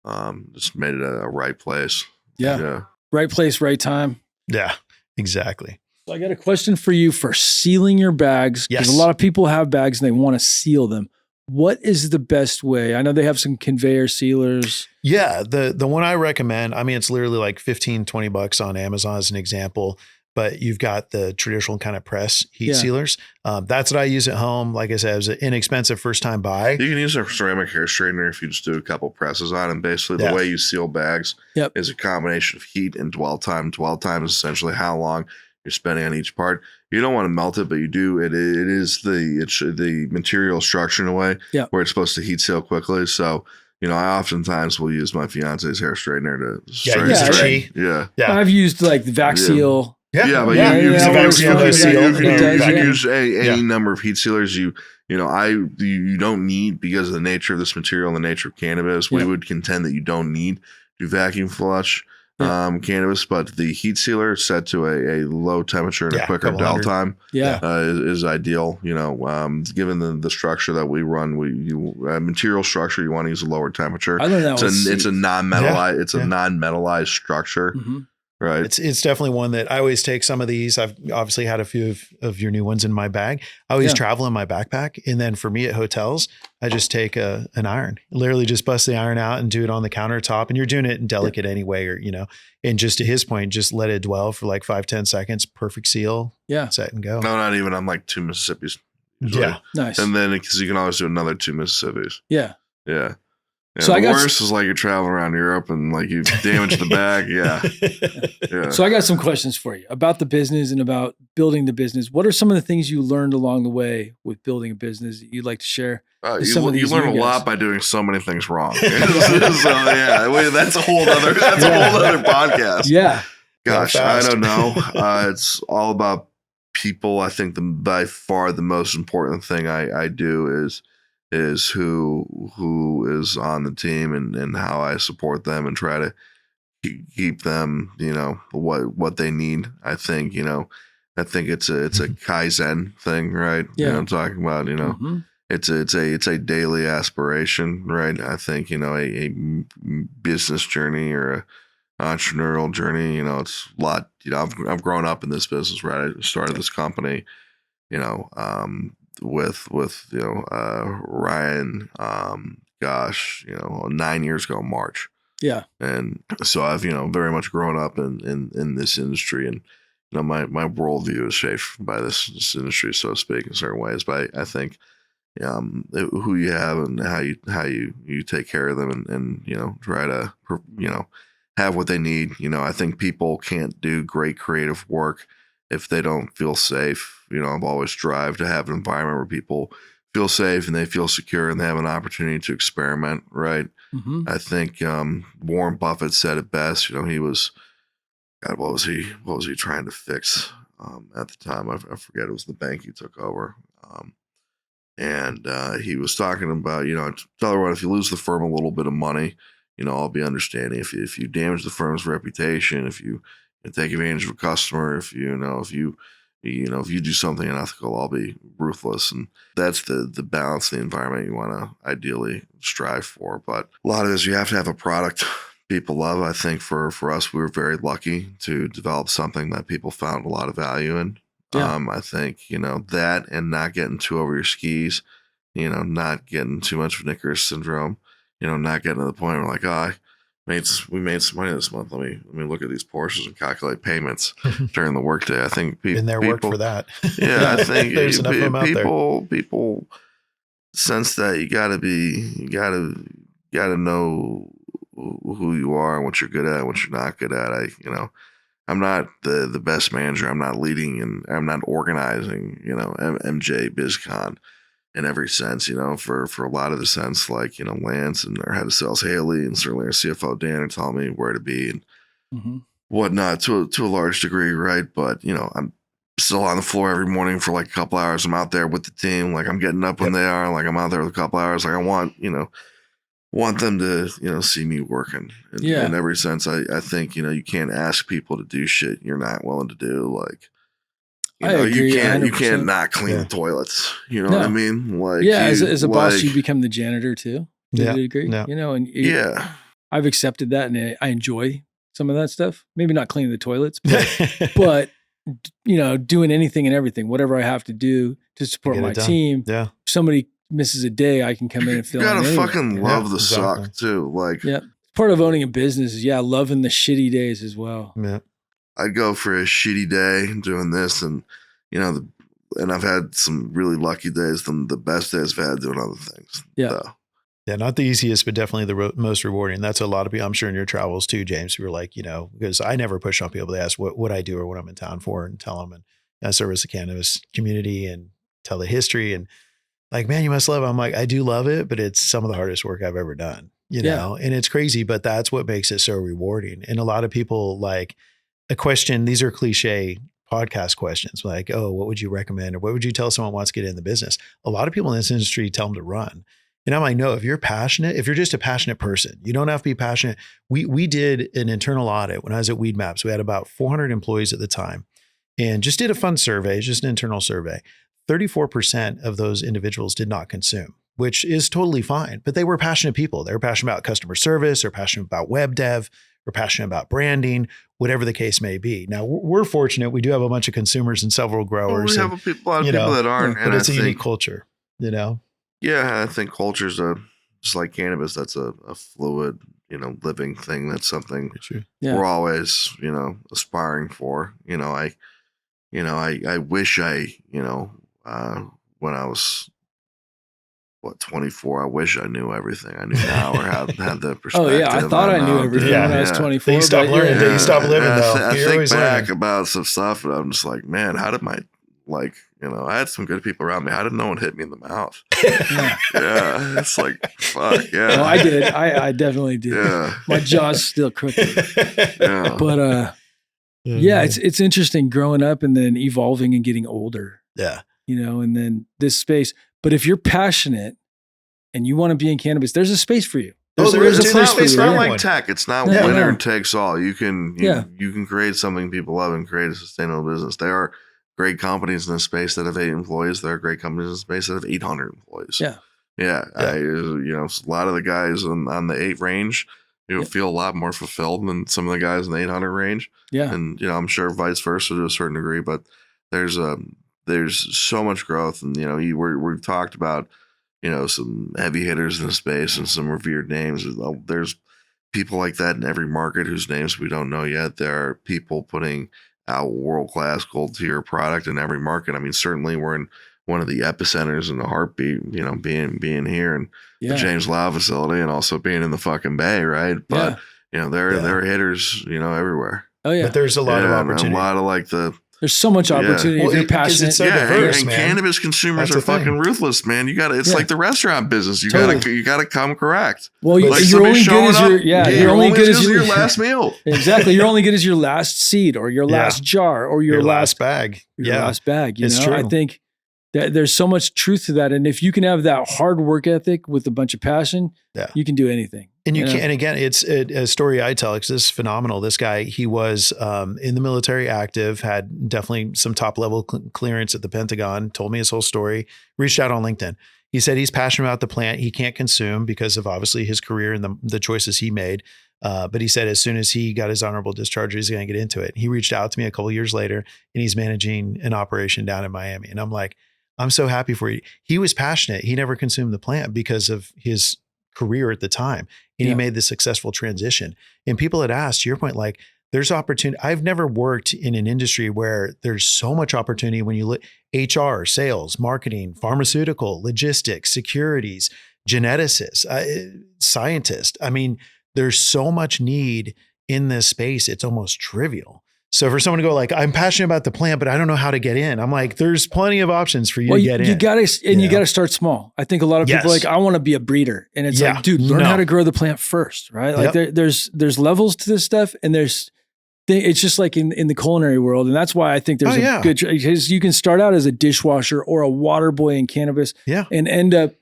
and just made it a right place. Yeah. Right place, right time. Yeah, exactly. So I got a question for you for sealing your bags. Because a lot of people have bags and they want to seal them. What is the best way? I know they have some conveyor sealers. Yeah. The one I recommend, I mean, it's literally like $15-$20 on Amazon as an example, but you've got the traditional kind of press heat sealers. That's what I use at home. Like I said, it was an inexpensive first time buy. You can use a ceramic hair straightener if you just do a couple presses on it. And basically the way you seal bags is a combination of heat and dwell time. Dwell time is essentially how long you're spending on each part. You don't want to melt it, but you do. It is the material structure in a way where it's supposed to heat seal quickly. So, I oftentimes will use my fiance's hair straightener to straighten. I've used like the vac seal. Yeah, but you can use any number of heat sealers. You don't need, because of the nature of this material and the nature of cannabis, we would contend that you don't need to vacuum flush cannabis, but the heat sealer set to a low temperature and a quicker dwell time is ideal. Given the structure that we run, material structure, you want to use a lower temperature. It's a non-metallized, it's a non-metallized structure. Mm-hmm. Right. It's definitely one that I always take some of these. I've obviously had a few of your new ones in my bag. I always travel in my backpack. And then for me at hotels, I just take an iron, literally just bust the iron out and do it on the countertop. And you're doing it in delicate anyway, or, and just to his point, just let it dwell for like 5-10 seconds, perfect seal, set and go. No, not even. I'm like 2 Mississippis. Usually. Yeah. Nice. And then because you can always do another 2 Mississippis. Yeah. Yeah. Yeah, so the worst is like you're traveling around Europe and like you've damaged the bag. Yeah. So I got some questions for you about the business and about building the business. What are some of the things you learned along the way with building a business that you'd like to share? You learn a lot by doing so many things wrong. So that's a whole other podcast. Yeah. Gosh, I don't know. It's all about people. I think by far the most important thing I do is who is on the team and how I support them and try to keep them, what they need. I think, it's a Kaizen thing, right? Yeah. I'm talking about, it's a daily aspiration, right? I think, a business journey or a entrepreneurial journey, it's a lot, I've grown up in this business, right? I started this company, with Ryan, 9 years ago, March. Yeah. And so I've, very much grown up in this industry, and, my worldview is shaped by this industry, so to speak, in certain ways. But I think, who you have and how you take care of them and try to, have what they need. I think people can't do great creative work if they don't feel safe. I've always strived to have an environment where people feel safe and they feel secure and they have an opportunity to experiment, right? Mm-hmm. I think Warren Buffett said it best. He was God, what was he trying to fix at the time? I forget. It was the bank he took over. And he was talking about, tell her what, if you lose the firm a little bit of money, I'll be understanding. If you damage the firm's reputation, if you take advantage of a customer, if you do something unethical, I'll be ruthless. And that's the balance, the environment you want to ideally strive for. But a lot of this, you have to have a product people love. I think for us, we were very lucky to develop something that people found a lot of value in. Yeah. I think, that and not getting too over your skis, not getting too much of Knickers syndrome, not getting to the point where like, we made some money this month. Let me look at these Porsches and calculate payments during the workday. I think people work for that. Yeah, I think there's enough of them out there. People sense that you gotta know who you are and what you're good at and what you're not good at. I'm not the best manager. I'm not leading and I'm not organizing, MJ BizCon in every sense, for a lot of the sense, like, Lance and our head of sales, Haley, and certainly our CFO, Dan, are telling me where to be and whatnot to a large degree. Right. But, I'm still on the floor every morning for like a couple hours. I'm out there with the team. Like I'm getting up when they are, like I'm out there with a couple hours. Like I want them to, see me working. And, in every sense, I think, you can't ask people to do shit you're not willing to do. Like, I agree, you can't not clean the toilets. You know what I mean? Like, as a boss, you become the janitor too. Do you agree? Yeah. I've accepted that and I enjoy some of that stuff. Maybe not cleaning the toilets, but doing anything and everything, whatever I have to do to support my team. Yeah. If somebody misses a day, I can come in and fill in. You gotta fucking love the suck too. Like, part of owning a business is loving the shitty days as well. Yeah. I'd go for a shitty day doing this, and and I've had some really lucky days. The best days I've had doing other things. Yeah. Yeah, not the easiest, but definitely the most rewarding. That's a lot of people, I'm sure in your travels too, James, who were like, because I never push on people. They ask what I do or what I'm in town for and tell them, and I service the cannabis community and tell the history and like, man, you must love it. I'm like, I do love it, but it's some of the hardest work I've ever done, and it's crazy, but that's what makes it so rewarding. And a lot of people like a question, these are cliche podcast questions like, oh, what would you recommend? Or what would you tell someone who wants to get in the business? A lot of people in this industry tell them to run. And I'm like, no, if you're passionate, if you're just a passionate person, you don't have to be passionate. We did an internal audit when I was at Weed Maps. We had about 400 employees at the time and just did a fun survey, just an internal survey. 34% of those individuals did not consume, which is totally fine, but they were passionate people. They were passionate about customer service or passionate about web dev or passionate about branding, whatever the case may be. Now we're fortunate. We do have a bunch of consumers and several growers. We have a lot of people that aren't, but it's a unique culture, Yeah, I think culture's just like cannabis. That's a fluid, living thing. That's something we're always, aspiring for. I wish when I was 24, I wish I knew everything I knew now or had the perspective. Oh yeah, I thought I knew everything when I was 24. Then you stop learning. Then you stop living though. I think back about some stuff and I'm just like, man, how did I had some good people around me. How did no one hit me in the mouth? Yeah, it's like, fuck, yeah. Well, I did. I definitely did. Yeah. My jaw's still crooked. Yeah. But it's interesting growing up and then evolving and getting older. Yeah. And then this space. But if you're passionate and you want to be in cannabis, there's a space for you. It's not like tech. It's not winner takes all. You can create something people love and create a sustainable business. There are great companies in this space that have 8 employees. There are great companies in this space that have 800 employees. Yeah. A lot of the guys on the 8 range, feel a lot more fulfilled than some of the guys in the 800 range. Yeah. And, I'm sure vice versa to a certain degree, but there's so much growth. And, we've talked about, some heavy hitters in the space and some revered names. There's people like that in every market whose names we don't know yet. There are people putting out world-class gold tier product in every market. I mean, certainly we're in one of the epicenters in the heartbeat, being here in the James Lau facility and also being in the fucking Bay, right? But, there are hitters, everywhere. Oh, yeah. But there's a lot of opportunity. A lot of like the There's so much opportunity if you're passionate. It's so diverse, and man. cannabis consumers are fucking ruthless, man. It's like the restaurant business. You gotta come correct. Well, like you're only good as you're only good as your last meal. Exactly. You're only good as your last seed or your last jar or your last bag. Your last bag. You know, true. I think that there's so much truth to that. And if you can have that hard work ethic with a bunch of passion, you can do anything. And you can, and again, it's a story I tell because this is phenomenal. This guy, he was in the military active, had definitely some top level clearance at the Pentagon, told me his whole story, reached out on LinkedIn. He said he's passionate about the plant. He can't consume because of obviously his career and the choices he made. But he said as soon as he got his honorable discharge, he's going to get into it. He reached out to me a couple of years later and he's managing an operation down in Miami. And I'm like, I'm so happy for you. He was passionate. He never consumed the plant because of his career at the time. And he made the successful transition. And people had asked, to your point, like there's opportunity. I've never worked in an industry where there's so much opportunity when you look HR, sales, marketing, pharmaceutical, logistics, securities, geneticists, scientists. I mean, there's so much need in this space. It's almost trivial. So for someone to go like, I'm passionate about the plant, but I don't know how to get in. I'm like, there's plenty of options for you to get in. You gotta start small. I think a lot of people are like, I want to be a breeder. And it's like, dude, learn how to grow the plant first, right? Like there's levels to this stuff. And it's just like in the culinary world. And that's why I think there's a good, because you can start out as a dishwasher or a water boy in cannabis and end up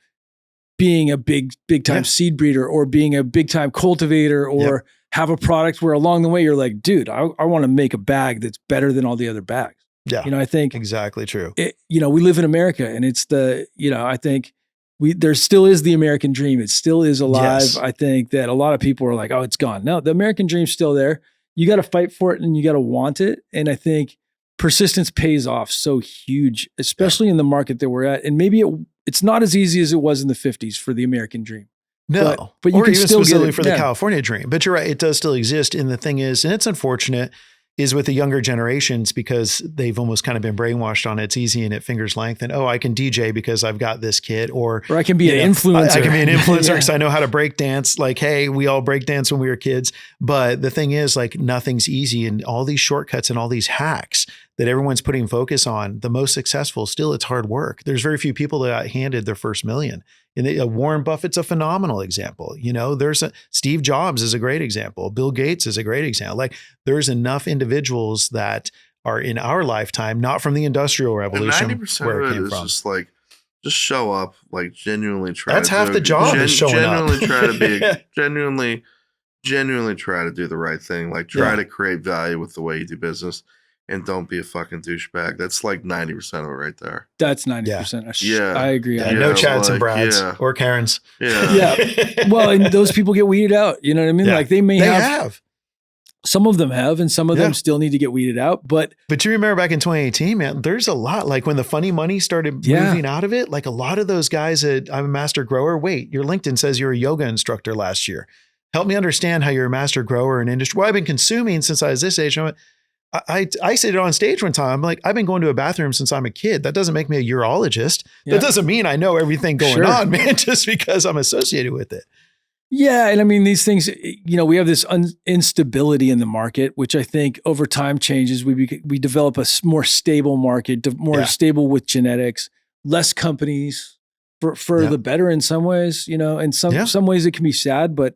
being a big time seed breeder or being a big time cultivator or have a product where along the way you're like, dude, I want to make a bag that's better than all the other bags. Yeah. You know, I think exactly true. We live in America and it's I think there still is the American dream. It still is alive. Yes. I think that a lot of people are like, oh, it's gone. No, the American dream's still there. You got to fight for it and you got to want it. And I think persistence pays off so huge, especially in the market that we're at. And maybe it's not as easy as it was in the 50s for the American dream. No, but you can even still specifically get it for the California dream. But you're right, it does still exist. And the thing is, and it's unfortunate, is with the younger generations because they've almost kind of been brainwashed on it's easy and at finger's length. And I can DJ because I've got this kit, or I can be an influencer. I can be an influencer because I know how to break dance. Like, hey, we all break dance when we were kids. But the thing is, like, nothing's easy, and all these shortcuts and all these hacks that everyone's putting focus on, the most successful, still it's hard work. There's very few people that got handed their first million. And Warren Buffett's a phenomenal example. There's Steve Jobs is a great example. Bill Gates is a great example. Like there's enough individuals that are in our lifetime, not from the Industrial Revolution, 90% where of it came is from. Just like, just show up, like genuinely try. That's half the job is showing genuinely up. Try to be genuinely try to do the right thing. Like try to create value with the way you do business. And don't be a fucking douchebag. That's like 90% of it right there. That's 90%. Yeah. I agree. No Chads and Brads or Karens. Yeah. Well, and those people get weeded out. You know what I mean? Yeah. Like they have. Some of them have, and some of them still need to get weeded out. But you remember back in 2018, man, there's a lot. Like when the funny money started moving out of it, like a lot of those guys I'm a master grower. Wait, your LinkedIn says you're a yoga instructor last year. Help me understand how you're a master grower in industry. Well, I've been consuming since I was this age. I said it on stage one time. I'm like, I've been going to a bathroom since I'm a kid. That doesn't make me a urologist. That doesn't mean I know everything going on, man, just because I'm associated with it. Yeah. And I mean, these things, we have this instability in the market, which I think over time changes. We develop a more stable market, more stable with genetics, less companies for the better in some ways, in some ways it can be sad, but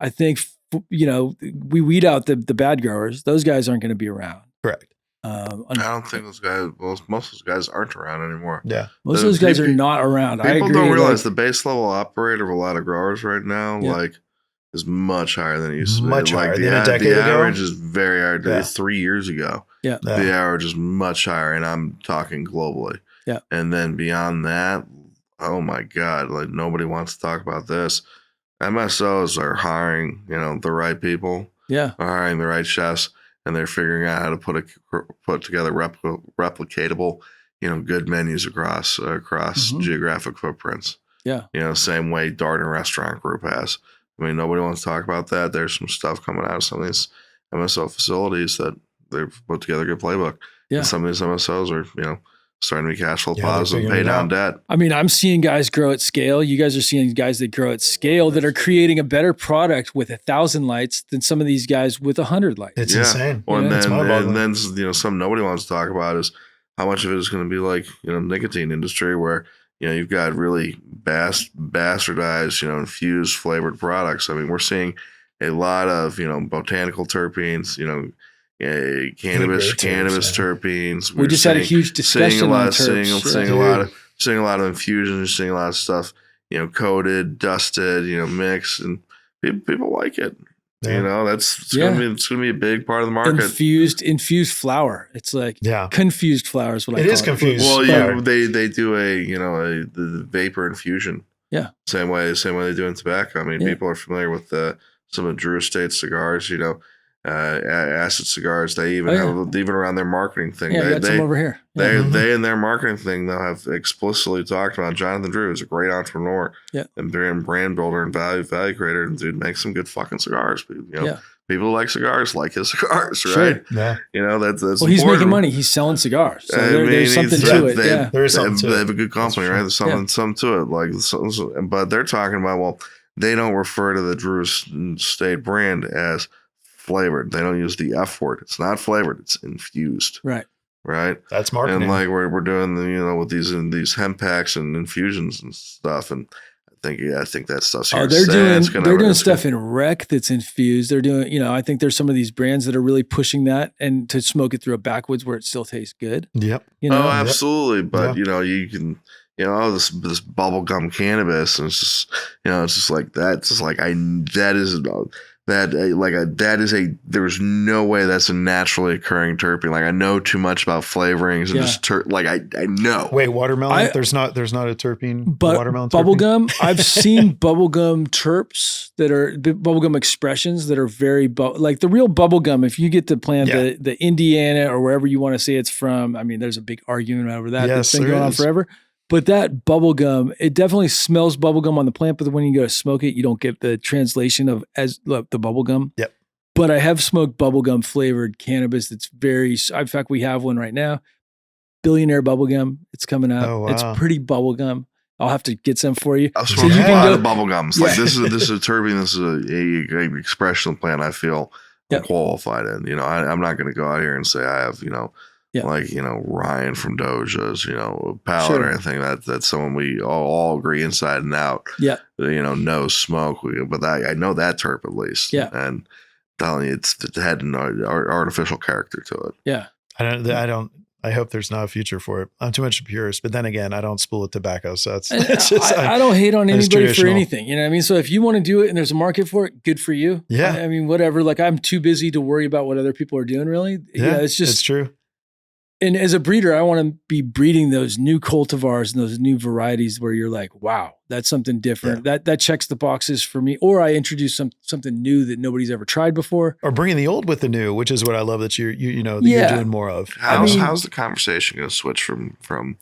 I think we weed out the bad growers. Those guys aren't going to be around. Correct. I don't think those guys, most of those guys aren't around anymore. Yeah. Most of those guys are not around. I agree. People don't realize the base level operator of a lot of growers right now, is much higher than it used to be. Much higher than a decade ago. The ago? average is very high. 3 years ago. Yeah. The average is much higher, and I'm talking globally. Yeah. And then beyond that, oh my God, like nobody wants to talk about this. MSOs are hiring, the right people. Yeah. Are hiring the right chefs, and they're figuring out how to put together replicatable, good menus across geographic footprints. Yeah. Same way Darden Restaurant Group has. I mean, nobody wants to talk about that. There's some stuff coming out of some of these MSO facilities that they've put together a good playbook. Yeah. And some of these MSOs are, starting to be cash flow positive, pay down debt. I mean, I'm seeing guys grow at scale. You guys are seeing guys that grow at scale that are creating a better product with 1,000 lights than some of these guys with 100 lights. It's insane. Well, and then something nobody wants to talk about is how much of it is going to be like, nicotine industry where, you've got really bastardized, infused flavored products. I mean, we're seeing a lot of, botanical terpenes, cannabis terpenes. We just had a huge discussion on terps. Seeing a lot of infusions, seeing a lot of stuff, coated, dusted, mixed, and people like it. Yeah. It's gonna be a big part of the market. Infused flour. It's like confused flour is what I call it. It is confused. Well, they do the vapor infusion. Yeah. Same way they do in tobacco. I mean, people are familiar with some of Drew Estate cigars. Acid cigars. They even have even around their marketing thing. Yeah, got some over here. They in their marketing thing they'll have explicitly talked about Jonathan Drew is a great entrepreneur. Yeah, and brand builder and value creator. And dude makes some good fucking cigars. People who like cigars like his cigars, right? Yeah, that's well, he's important. making money. He's selling cigars. So there's something to it. There is something to it. They have a good company, right? There's something to it. But they're talking about they don't refer to the Drew Estate brand as flavored. They don't use the F word. It's not flavored. It's infused. Right. That's marketing. And we're doing with these hemp packs and infusions and stuff. And I think that stuff's here. They're doing stuff in rec that's infused. They're doing, I think there's some of these brands that are really pushing that and to smoke it through a backwoods where it still tastes good. Yep. Oh, absolutely. But you can. This bubblegum cannabis, and it's just like that. It's just like there's no way that's a naturally occurring terpene. Like I know too much about flavorings and just I know. Wait, watermelon? There's not a terpene. But watermelon bubblegum, I've seen bubblegum terps that are bubblegum expressions that are very like the real bubblegum. If you get to plant the Indiana or wherever you want to say it's from, I mean, there's a big argument over that. Yes, that's been going on forever. But that bubblegum, it definitely smells bubblegum on the plant, but when you go to smoke it, you don't get the translation of the bubblegum. Yep. But I have smoked bubblegum flavored cannabis that's in fact, we have one right now. Billionaire bubblegum. It's coming out. Oh, wow. It's pretty bubblegum. I'll have to get some for you. I've smoked a lot of bubblegums. Like this is a terpene. This is a expression of the plant I feel qualified in. I'm not going to go out here and say I have, Ryan from Doja's, palette or anything. That's someone we all agree inside and out. Yeah. No smoke. But I know that terp at least. Yeah. And telling you, it had an artificial character to it. Yeah. I hope there's not a future for it. I'm too much a purist, but then again, I don't spool with tobacco. So I don't hate on anybody for anything. You know what I mean? So if you want to do it and there's a market for it, good for you. Yeah. I mean, whatever. Like I'm too busy to worry about what other people are doing really. Yeah, it's true. And as a breeder, I want to be breeding those new cultivars and those new varieties where you're like, wow, that's something different. Yeah. That checks the boxes for me. Or I introduce something new that nobody's ever tried before. Or bringing the old with the new, which is what I love that you're doing more of. How's the conversation going to switch from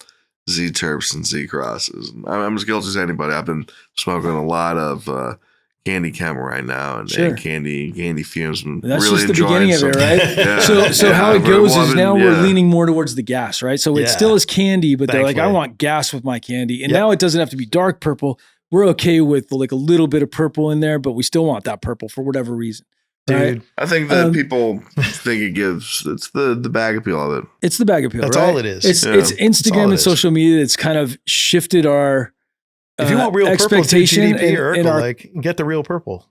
Z terps and Z crosses? I'm as guilty as anybody. I've been smoking a lot of candy chem right now and candy fumes. And that's really just the beginning of it, right? So how it goes is now we're leaning more towards the gas, right? So it still is candy, but they're like, I want gas with my candy. And now it doesn't have to be dark purple. We're okay with like a little bit of purple in there, but we still want that purple for whatever reason. Dude, right? I think that people think it's the bag appeal of it. It's the bag appeal. That's right? all it is. It's Instagram and social media that's kind of shifted our if you want real expectation purple, GDP get the real purple,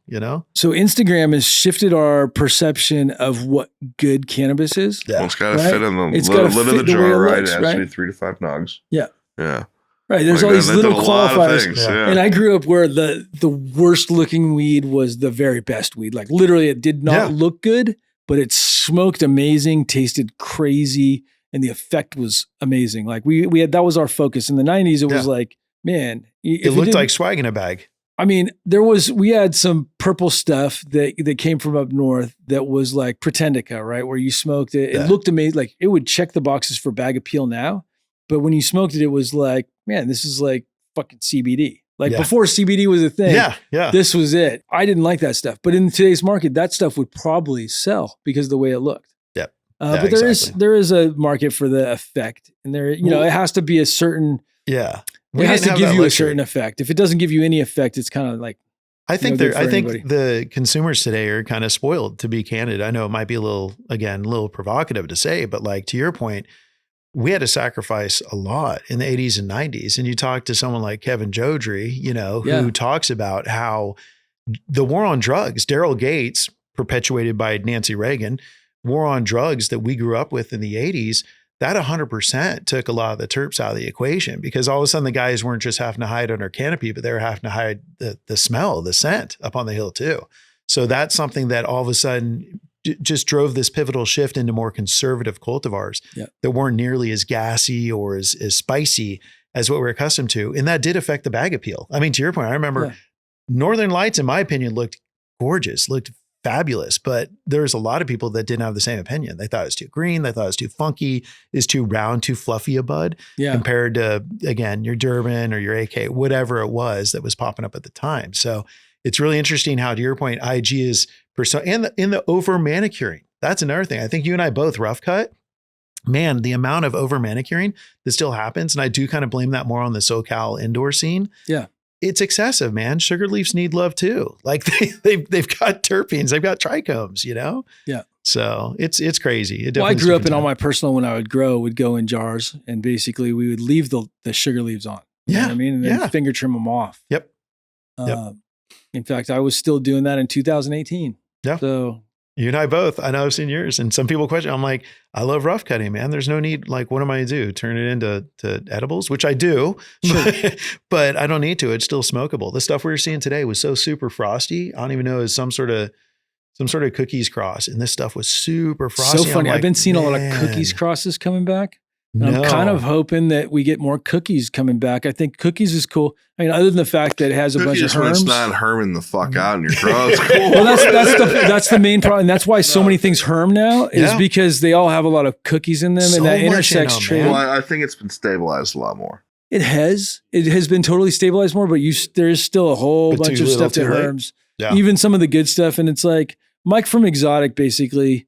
So Instagram has shifted our perception of what good cannabis is. Yeah. Well, it's got to fit in the lid of the jar, right? It has to be 3 to 5 nugs. Yeah. Yeah. Right. There's all these little qualifiers. And I grew up where the worst looking weed was the very best weed. Like literally it did not look good, but it smoked amazing, tasted crazy, and the effect was amazing. Like we had, that was our focus. In the 90s, it was like, man, it looked like swag in a bag. I mean, we had some purple stuff that came from up north that was like Pretendica, right? Where you smoked it. It looked amazing. Like it would check the boxes for bag appeal now. But when you smoked it, it was like, man, this is like fucking CBD. Like before CBD was a thing, this was it. I didn't like that stuff. But in today's market, that stuff would probably sell because of the way it looked. Yep. But there is a market for the effect, and there, it has to be a certain. Yeah. It has to give you a certain effect. If it doesn't give you any effect, it's kind of like. I think the consumers today are kind of spoiled, to be candid. I know it might be a little provocative to say, but like to your point, we had to sacrifice a lot in the 80s and 90s. And you talk to someone like Kevin Jodrey, who talks about how the war on drugs, Daryl Gates, perpetuated by Nancy Reagan, war on drugs that we grew up with in the 80s, that 100% took a lot of the terps out of the equation, because all of a sudden the guys weren't just having to hide under canopy, but they were having to hide the smell, the scent up on the hill too. So that's something that all of a sudden just drove this pivotal shift into more conservative cultivars that weren't nearly as gassy or as spicy as what we're accustomed to. And that did affect the bag appeal. I mean, to your point, I remember Northern Lights, in my opinion, looked gorgeous, looked fabulous, but there's a lot of people that didn't have the same opinion. They thought it was too green. They thought it was too funky, is too round, too fluffy a bud compared to, again, your Durban or your AK, whatever it was that was popping up at the time. So it's really interesting how, to your point, IG is and in the over manicuring. That's another thing. I think you and I both rough cut. Man, the amount of over manicuring that still happens, and I do kind of blame that more on the SoCal indoor scene. Yeah. It's excessive, man. Sugar leaves need love too. Like they've got terpenes, they've got trichomes, Yeah. So it's crazy. I grew up in all my personal, when I would grow, would go in jars, and basically we would leave the sugar leaves on. You know what I mean? And then finger trim them off. Yep. In fact, I was still doing that in 2018. Yeah. So you and I both, I know I've seen yours, and some people question, I'm like, I love rough cutting, man. There's no need. Like, what am I to do? Turn it into edibles, which I do, but I don't need to. It's still smokable. The stuff we were seeing today was so super frosty. I don't even know, it was some sort of cookies cross. And this stuff was super frosty. So funny. I've been seeing a lot of cookies crosses coming back. I'm kind of hoping that we get more cookies coming back. I think cookies is cool. I mean, other than the fact that it has a bunch of herms. It's not herming the fuck out in your throat. It's cool. Well, that's the main problem. And that's why so many things herm now is because they all have a lot of cookies in them, and that intersex trade. Well, I think it's been stabilized a lot more. It has been totally stabilized more, but there's still a whole bunch of stuff that herms. Yeah. Even some of the good stuff. And it's like Mike from Exotic basically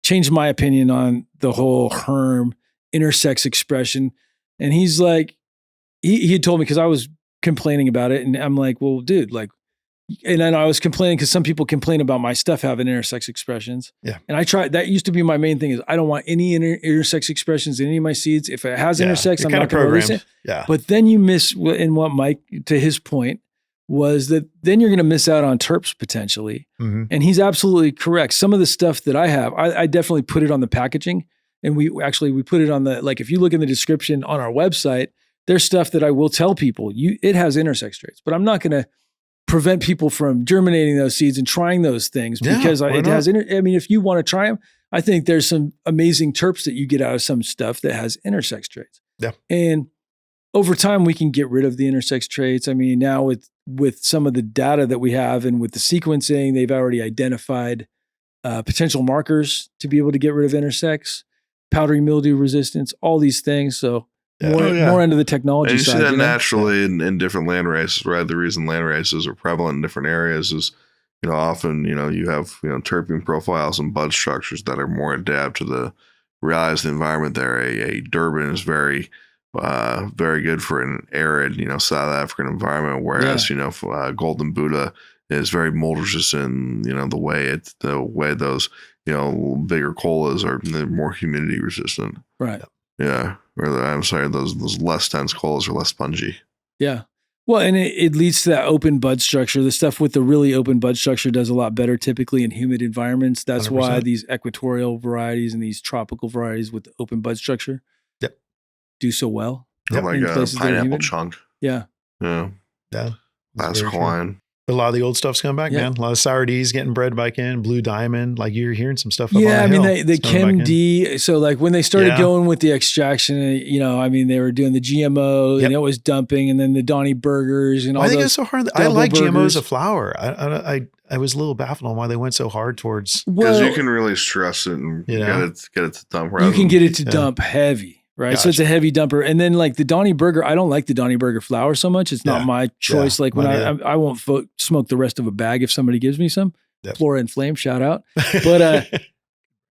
changed my opinion on the whole herm intersex expression. And he's like, he had told me, because I was complaining about it, and I'm like, well, dude, like, and then I was complaining because some people complain about my stuff having intersex expressions. Yeah. And I tried, that used to be my main thing, is I don't want any intersex expressions in any of my seeds. If it has intersex, I'm not going to release it. Yeah. But then you miss, in what Mike, to his point, was that then you're going to miss out on terps potentially. Mm-hmm. And he's absolutely correct. Some of the stuff that I have, I definitely put it on the packaging. And we put it on the, like, if you look in the description on our website, there's stuff that I will tell people, it has intersex traits, but I'm not going to prevent people from germinating those seeds and trying those things because it has, I mean, if you want to try them, I think there's some amazing terps that you get out of some stuff that has intersex traits. Yeah. And over time we can get rid of the intersex traits. I mean, now with some of the data that we have and with the sequencing, they've already identified potential markers to be able to get rid of intersex, powdery mildew resistance, all these things. So more into the technology and you side. see that naturally in different land races, right? The reason land races are prevalent in different areas is, often, you have, terpene profiles and bud structures that are more adapted to the realize the environment there. A Durban is very, very good for an arid, South African environment, whereas, Golden Buddha is very mold resistant, the way those, bigger colas are more humidity resistant. Right. Yeah. I'm sorry, those less dense colas are less spongy. Yeah. Well, and it leads to that open bud structure. The stuff with the really open bud structure does a lot better typically in humid environments. That's 100%. Why these equatorial varieties and these tropical varieties with the open bud structure do so well. Like a pineapple chunk. Yeah. Yeah. That's Hawaiian. But a lot of the old stuff's coming back, man. A lot of sour D's getting bred back in, Blue Diamond. Like you're hearing some stuff. Yeah, I mean, the Chem D. So like when they started going with the extraction, I mean, they were doing the GMO and it was dumping, and then the Donny Burgers and all that. I think it's so hard. I like GMO as a flower. I was a little baffled on why they went so hard towards. Because you can really stress it and get it to dump. You can get it to dump heavy. Right. Gotcha. So it's a heavy dumper. And then like the Donny Burger, I don't like the Donny Burger flour so much. It's not my choice. Like when I won't smoke the rest of a bag if somebody gives me some. Flora and Flame, shout out. But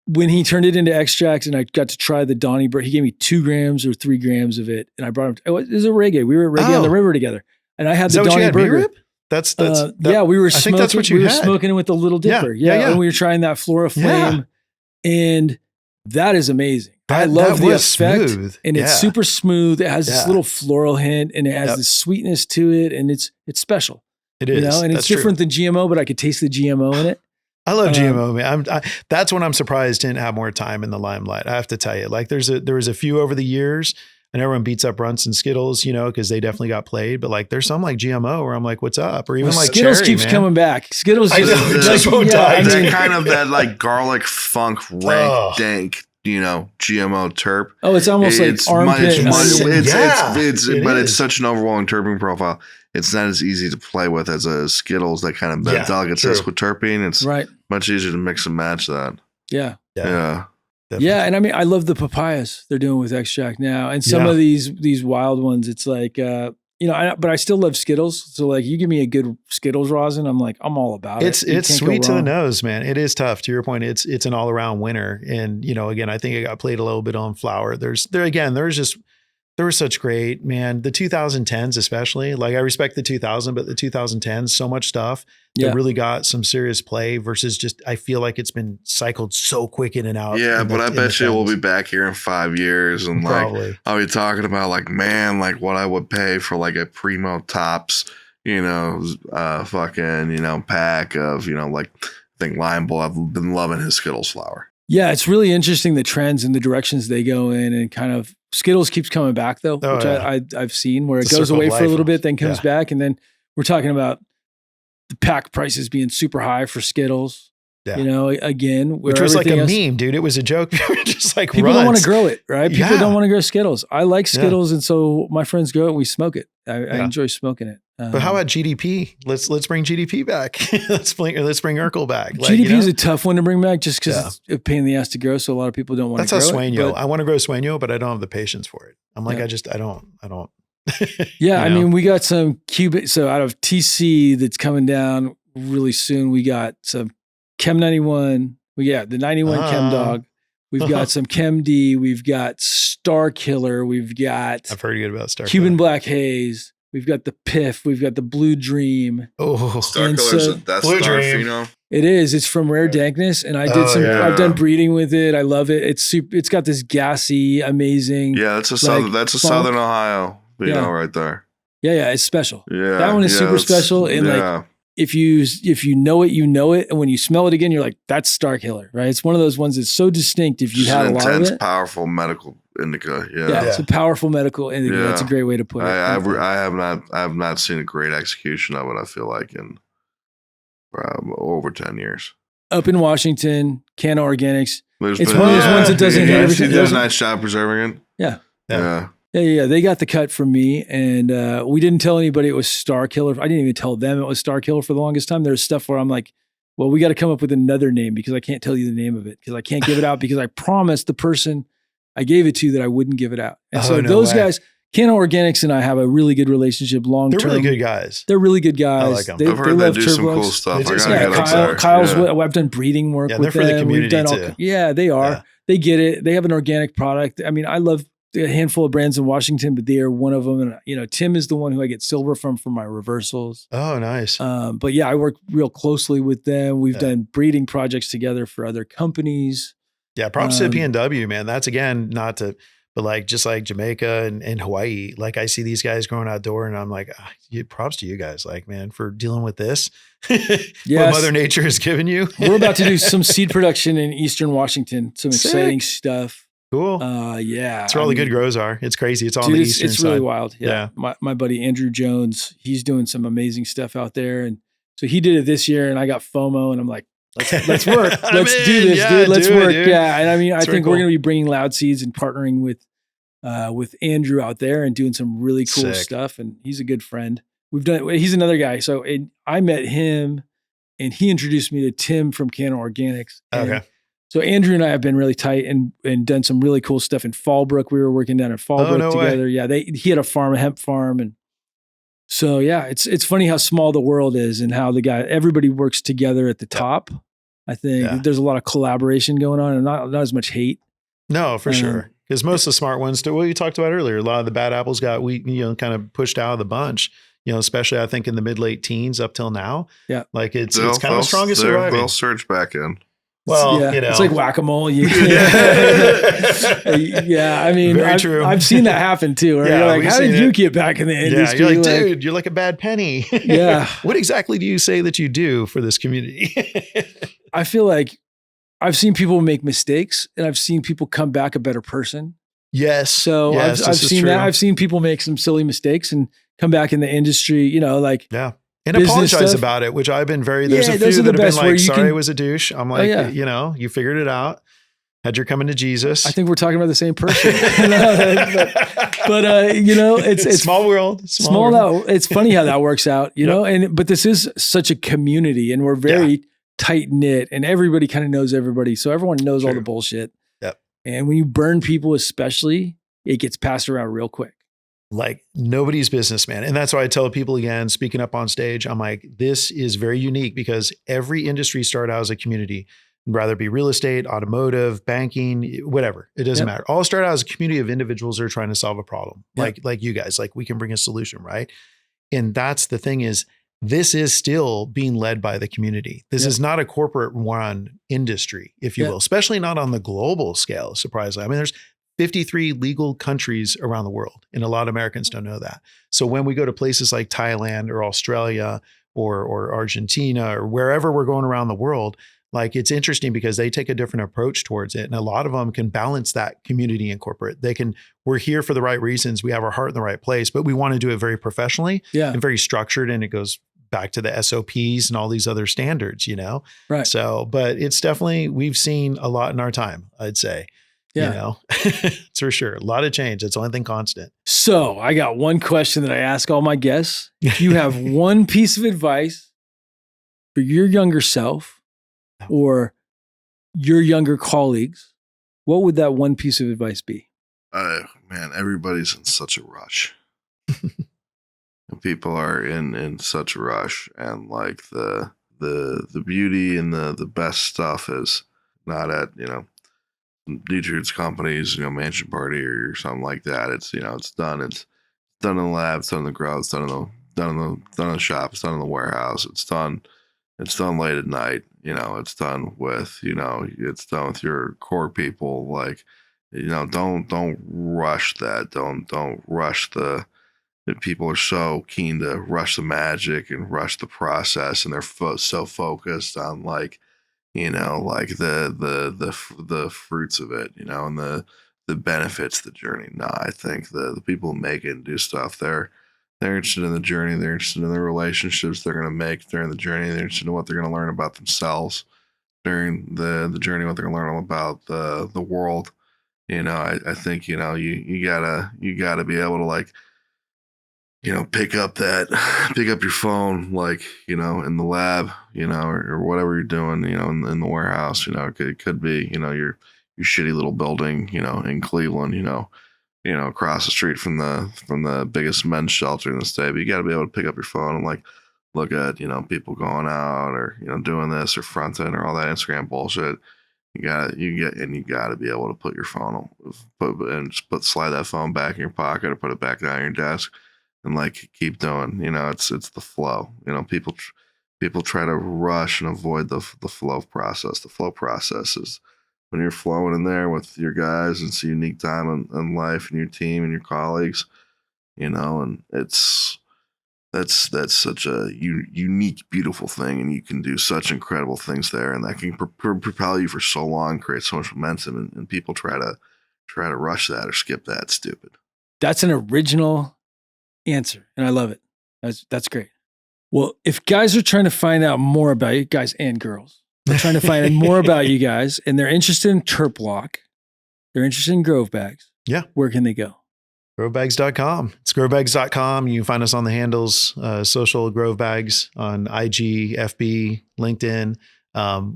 when he turned it into extract and I got to try the Donny Bourbon, he gave me 2 grams or 3 grams of it. And I brought him, it was a reggae. We were at reggae on the river together. And I had the Donny Burger. That's yeah, we were smoking. I think that's what you we had. were smoking it with the Little Dipper. Yeah. And we were trying that Flora Flame. And that is amazing. I love the effect. Smooth. And it's super smooth. It has this little floral hint and it has this sweetness to it. And it's special. It is. You know? And it's different than GMO, but I could taste the GMO in it. I love GMO, man. That's when I'm surprised it didn't have more time in the limelight. I have to tell you, like there was a few over the years. And everyone beats up Runts and Skittles, you know, because they definitely got played. But like, there's some like GMO where I'm like, what's up? Or even like Skittles Cherry, keeps coming back. Skittles just won't die. That kind of that like garlic funk rank dank, you know, GMO terp. Oh, it's almost like armpit. But it's such an overwhelming terpene profile. It's not as easy to play with as a Skittles. That kind of delicatessen with terpene. It's much easier to mix and match that. Yeah. Definitely. Yeah, and I mean, I love the papayas they're doing with extract now, and some of these wild ones. It's like, you know, but I still love Skittles. So like, you give me a good Skittles rosin, I'm all about it. It's sweet to the nose, man. It is tough. To your point, it's an all around winner. And you know, again, I think it got played a little bit on flour. There were such great, man, the 2010s especially. Like I respect the 2000, but the 2010s, so much stuff that really got some serious play versus just, I feel like it's been cycled so quick in and out. Yeah, but I bet you we'll be back here in 5 years and like, I'll be talking about like, man, like what I would pay for like a Primo Tops, you know, fucking, you know, pack of, you know, like I think Lion Bull, I've been loving his Skittles flour. Yeah, it's really interesting the trends and the directions they go in, and kind of Skittles keeps coming back though, which I've seen where it goes away for a little bit, then comes back, and then we're talking about the pack prices being super high for Skittles. Yeah. You know, again, which was like a meme, dude. It was a joke. Just like people don't want to grow it, right? People don't want to grow Skittles. I like Skittles, and so my friends grow it and we smoke it. I enjoy smoking it. But how about GDP? Let's bring GDP back. let's bring Urkel back. GDP is a tough one to bring back just because it's a pain in the ass to grow. So a lot of people don't want to grow it. That's how Sweno. I want to grow Sweno, but I don't have the patience for it. I'm like, I don't. Yeah, I mean, we got some Cuban. So out of TC that's coming down really soon, we got some Chem 91. We got the 91 Chem Dog. We've got some Chem D. We've got Star Killer. We've got I've heard good about Star Cuban Killer. Black Haze. We've got the Piff. We've got the Blue Dream. Oh, Star Killer. That's Blue Star Dream. Pheno. It is. It's from Rare Dankness, and I did I've done breeding with it. I love it. It's super. It's got this gassy, amazing. Yeah, that's a Southern Ohio. Right there. Yeah. It's special. Yeah, that one is super special, and like if you know it, you know it, and when you smell it again, you're like, that's Star Killer, right? It's one of those ones that's so distinct. If you had a lot of it, powerful medical indica. It's a powerful medical indica. That's a great way to put it. I have not seen a great execution of it. I feel like in over 10 years. Up in Washington, Canna Organics. It's one of those ones that doesn't hit everything. There's a nice job preserving it. Yeah. They got the cut from me, and we didn't tell anybody it was Star Killer. I didn't even tell them it was Star Killer for the longest time. There's stuff where I'm like, well, we got to come up with another name because I can't tell you the name of it because I can't give it out because I promised the person I gave it to that I wouldn't give it out. And guys, Canna Organics and I have a really good relationship long term. They're really good guys. They're really good guys. I like them. I've heard they do some cool stuff. Kyle's I've done breeding work with them. For the community too. They are. Yeah. They get it. They have an organic product. I mean, I love a handful of brands in Washington, but they are one of them. And, you know, Tim is the one who I get silver from for my reversals. Oh, nice. But yeah, I work real closely with them. We've done breeding projects together for other companies. Yeah. Props to PNW, man. That's again, but like, just like Jamaica and Hawaii, like I see these guys growing outdoor and I'm like, props to you guys, like, man, for dealing with this. What Mother Nature has given you. We're about to do some seed production in Eastern Washington. Some exciting stuff. Cool. That's where all the good grows are. It's crazy. It's all on the eastern side. It's really wild. Yeah. My buddy Andrew Jones, he's doing some amazing stuff out there. And so he did it this year and I got FOMO and I'm like, let's work. Let's do this, dude. Let's work. Dude. Yeah. And I mean, I think we're going to be bringing Loud Seeds and partnering with Andrew out there and doing some really cool stuff. And he's a good friend. He's another guy. So I met him and he introduced me to Tim from Canna Organics. Okay. So Andrew and I have been really tight and done some really cool stuff in Fallbrook. We were working down in Fallbrook together. Way. Yeah, he had a hemp farm, and so it's funny how small the world is and how everybody works together at the top. I think there's a lot of collaboration going on and not as much hate. No, for sure. Because most of the smart ones, what you talked about earlier, a lot of the bad apples got kind of pushed out of the bunch. Especially I think in the mid-late teens up till now. Yeah, like it's kind of the strongest surviving. They'll surge back in. Well, it's like whack-a-mole. Yeah, I mean, true. I've seen that happen too. Right? You're like, how did you get back in the industry? You're like, dude, you're like a bad penny. Yeah. What exactly do you say that you do for this community? I feel like I've seen people make mistakes and I've seen people come back a better person. Yes. So I've seen that. I've seen people make some silly mistakes and come back in the industry, and apologize about it, which I've been there's a few that have been like, sorry, I was a douche. I'm like, you figured it out. Had your coming to Jesus. I think we're talking about the same person. but it's small world. Small world. It's funny how that works out, but this is such a community and we're very tight knit and everybody kind of knows everybody. So everyone knows all the bullshit. Yep. And when you burn people, especially, it gets passed around real quick. Like nobody's business, man. And that's why I tell people again, speaking up on stage, I'm like, this is very unique because every industry started out as a community, rather it be real estate, automotive, banking, whatever. It doesn't matter. All started out as a community of individuals that are trying to solve a problem. Like you guys, like we can bring a solution, right? And that's the thing is, this is still being led by the community. This is not a corporate run industry, if you will, especially not on the global scale, surprisingly. I mean, there's 53 legal countries around the world, and a lot of Americans don't know that. So when we go to places like Thailand or Australia or Argentina or wherever we're going around the world, like it's interesting because they take a different approach towards it. And a lot of them can balance that community and corporate. We're here for the right reasons. We have our heart in the right place, but we want to do it very professionally and very structured. And it goes back to the SOPs and all these other standards, Right. So, but it's definitely, we've seen a lot in our time, I'd say. Yeah. It's for sure. A lot of change. That's the only thing constant. So I got one question that I ask all my guests. If you have one piece of advice for your younger self or your younger colleagues, what would that one piece of advice be? Man, everybody's in such a rush. People are in such a rush, and like the beauty and the best stuff is not at, Dietrich's companies, mansion party or something like that. It's, it's done in the lab, it's done in the grow, it's done in the shop, it's done in the warehouse, it's done late at night, it's done with, it's done with your core people. Like, don't rush that. Don't rush people are so keen to rush the magic and rush the process, and they're so focused on like, like the fruits of it, and the benefits of the journey. No, I think the people who make it and do stuff, they're interested in the journey. They're interested in the relationships they're going to make during the journey. They're interested in what they're going to learn about themselves during the journey, what they're going to learn about the world. I think, you gotta be able to like, pick up your phone, like, in the lab, or whatever you're doing, in the warehouse, it could be, your shitty little building, in Cleveland, across the street from the biggest men's shelter in the state. But you got to be able to pick up your phone and like look at, people going out or, doing this or front end or all that Instagram bullshit. You got to be able to put your phone slide that phone back in your pocket or put it back down your desk. And like keep doing, it's the flow. People try to rush and avoid the flow process. The flow process is when you're flowing in there with your guys. It's a unique time in life and your team and your colleagues, and that's such a unique, beautiful thing. And you can do such incredible things there, and that can propel you for so long, create so much momentum. And people try to rush that or skip that. It's stupid. That's an original answer, and I love it. That's great. Well, if guys are trying to find out more about you, guys and girls, they're trying to find out more about you guys, and they're interested in TerpLoc, they're interested in Grove Bags. Yeah. Where can they go? GroveBags.com. It's GroveBags.com. You can find us on the handles, social Grove Bags on IG, FB, LinkedIn.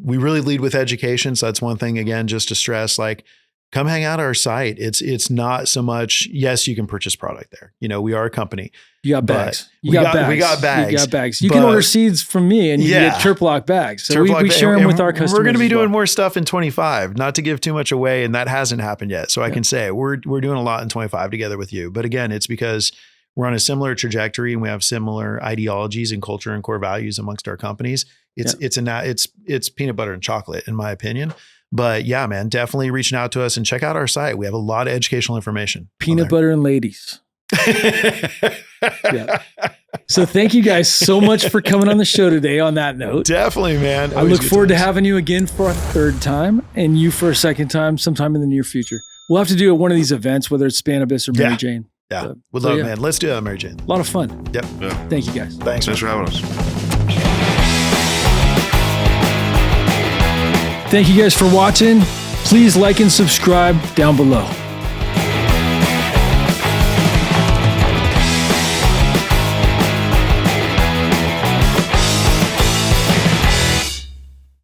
We really lead with education. So that's one thing, again, just to stress, like, come hang out at our site. It's not so much, yes, you can purchase product there. We are a company. You got bags. We got bags. You can order seeds from me and you get TerpLoc bags. So we share them with our customers. We're going to be doing more stuff in 25, not to give too much away. And that hasn't happened yet. So I can say we're doing a lot in 25 together with you. But again, it's because we're on a similar trajectory and we have similar ideologies and culture and core values amongst our companies. It's peanut butter and chocolate, in my opinion. But yeah, man, definitely reaching out to us and check out our site. We have a lot of educational information. Peanut butter and ladies. So thank you guys so much for coming on the show today on that note. Definitely, man. I look forward to having you again for a third time and you for a second time sometime in the near future. We'll have to do one of these events, whether it's Spannabis or Mary Jane. Yeah. Would love it, man. Let's do that, Mary Jane. A lot of fun. Yep. Yeah. Thank you guys. Thanks for having us. Thank you guys for watching. Please like and subscribe down below.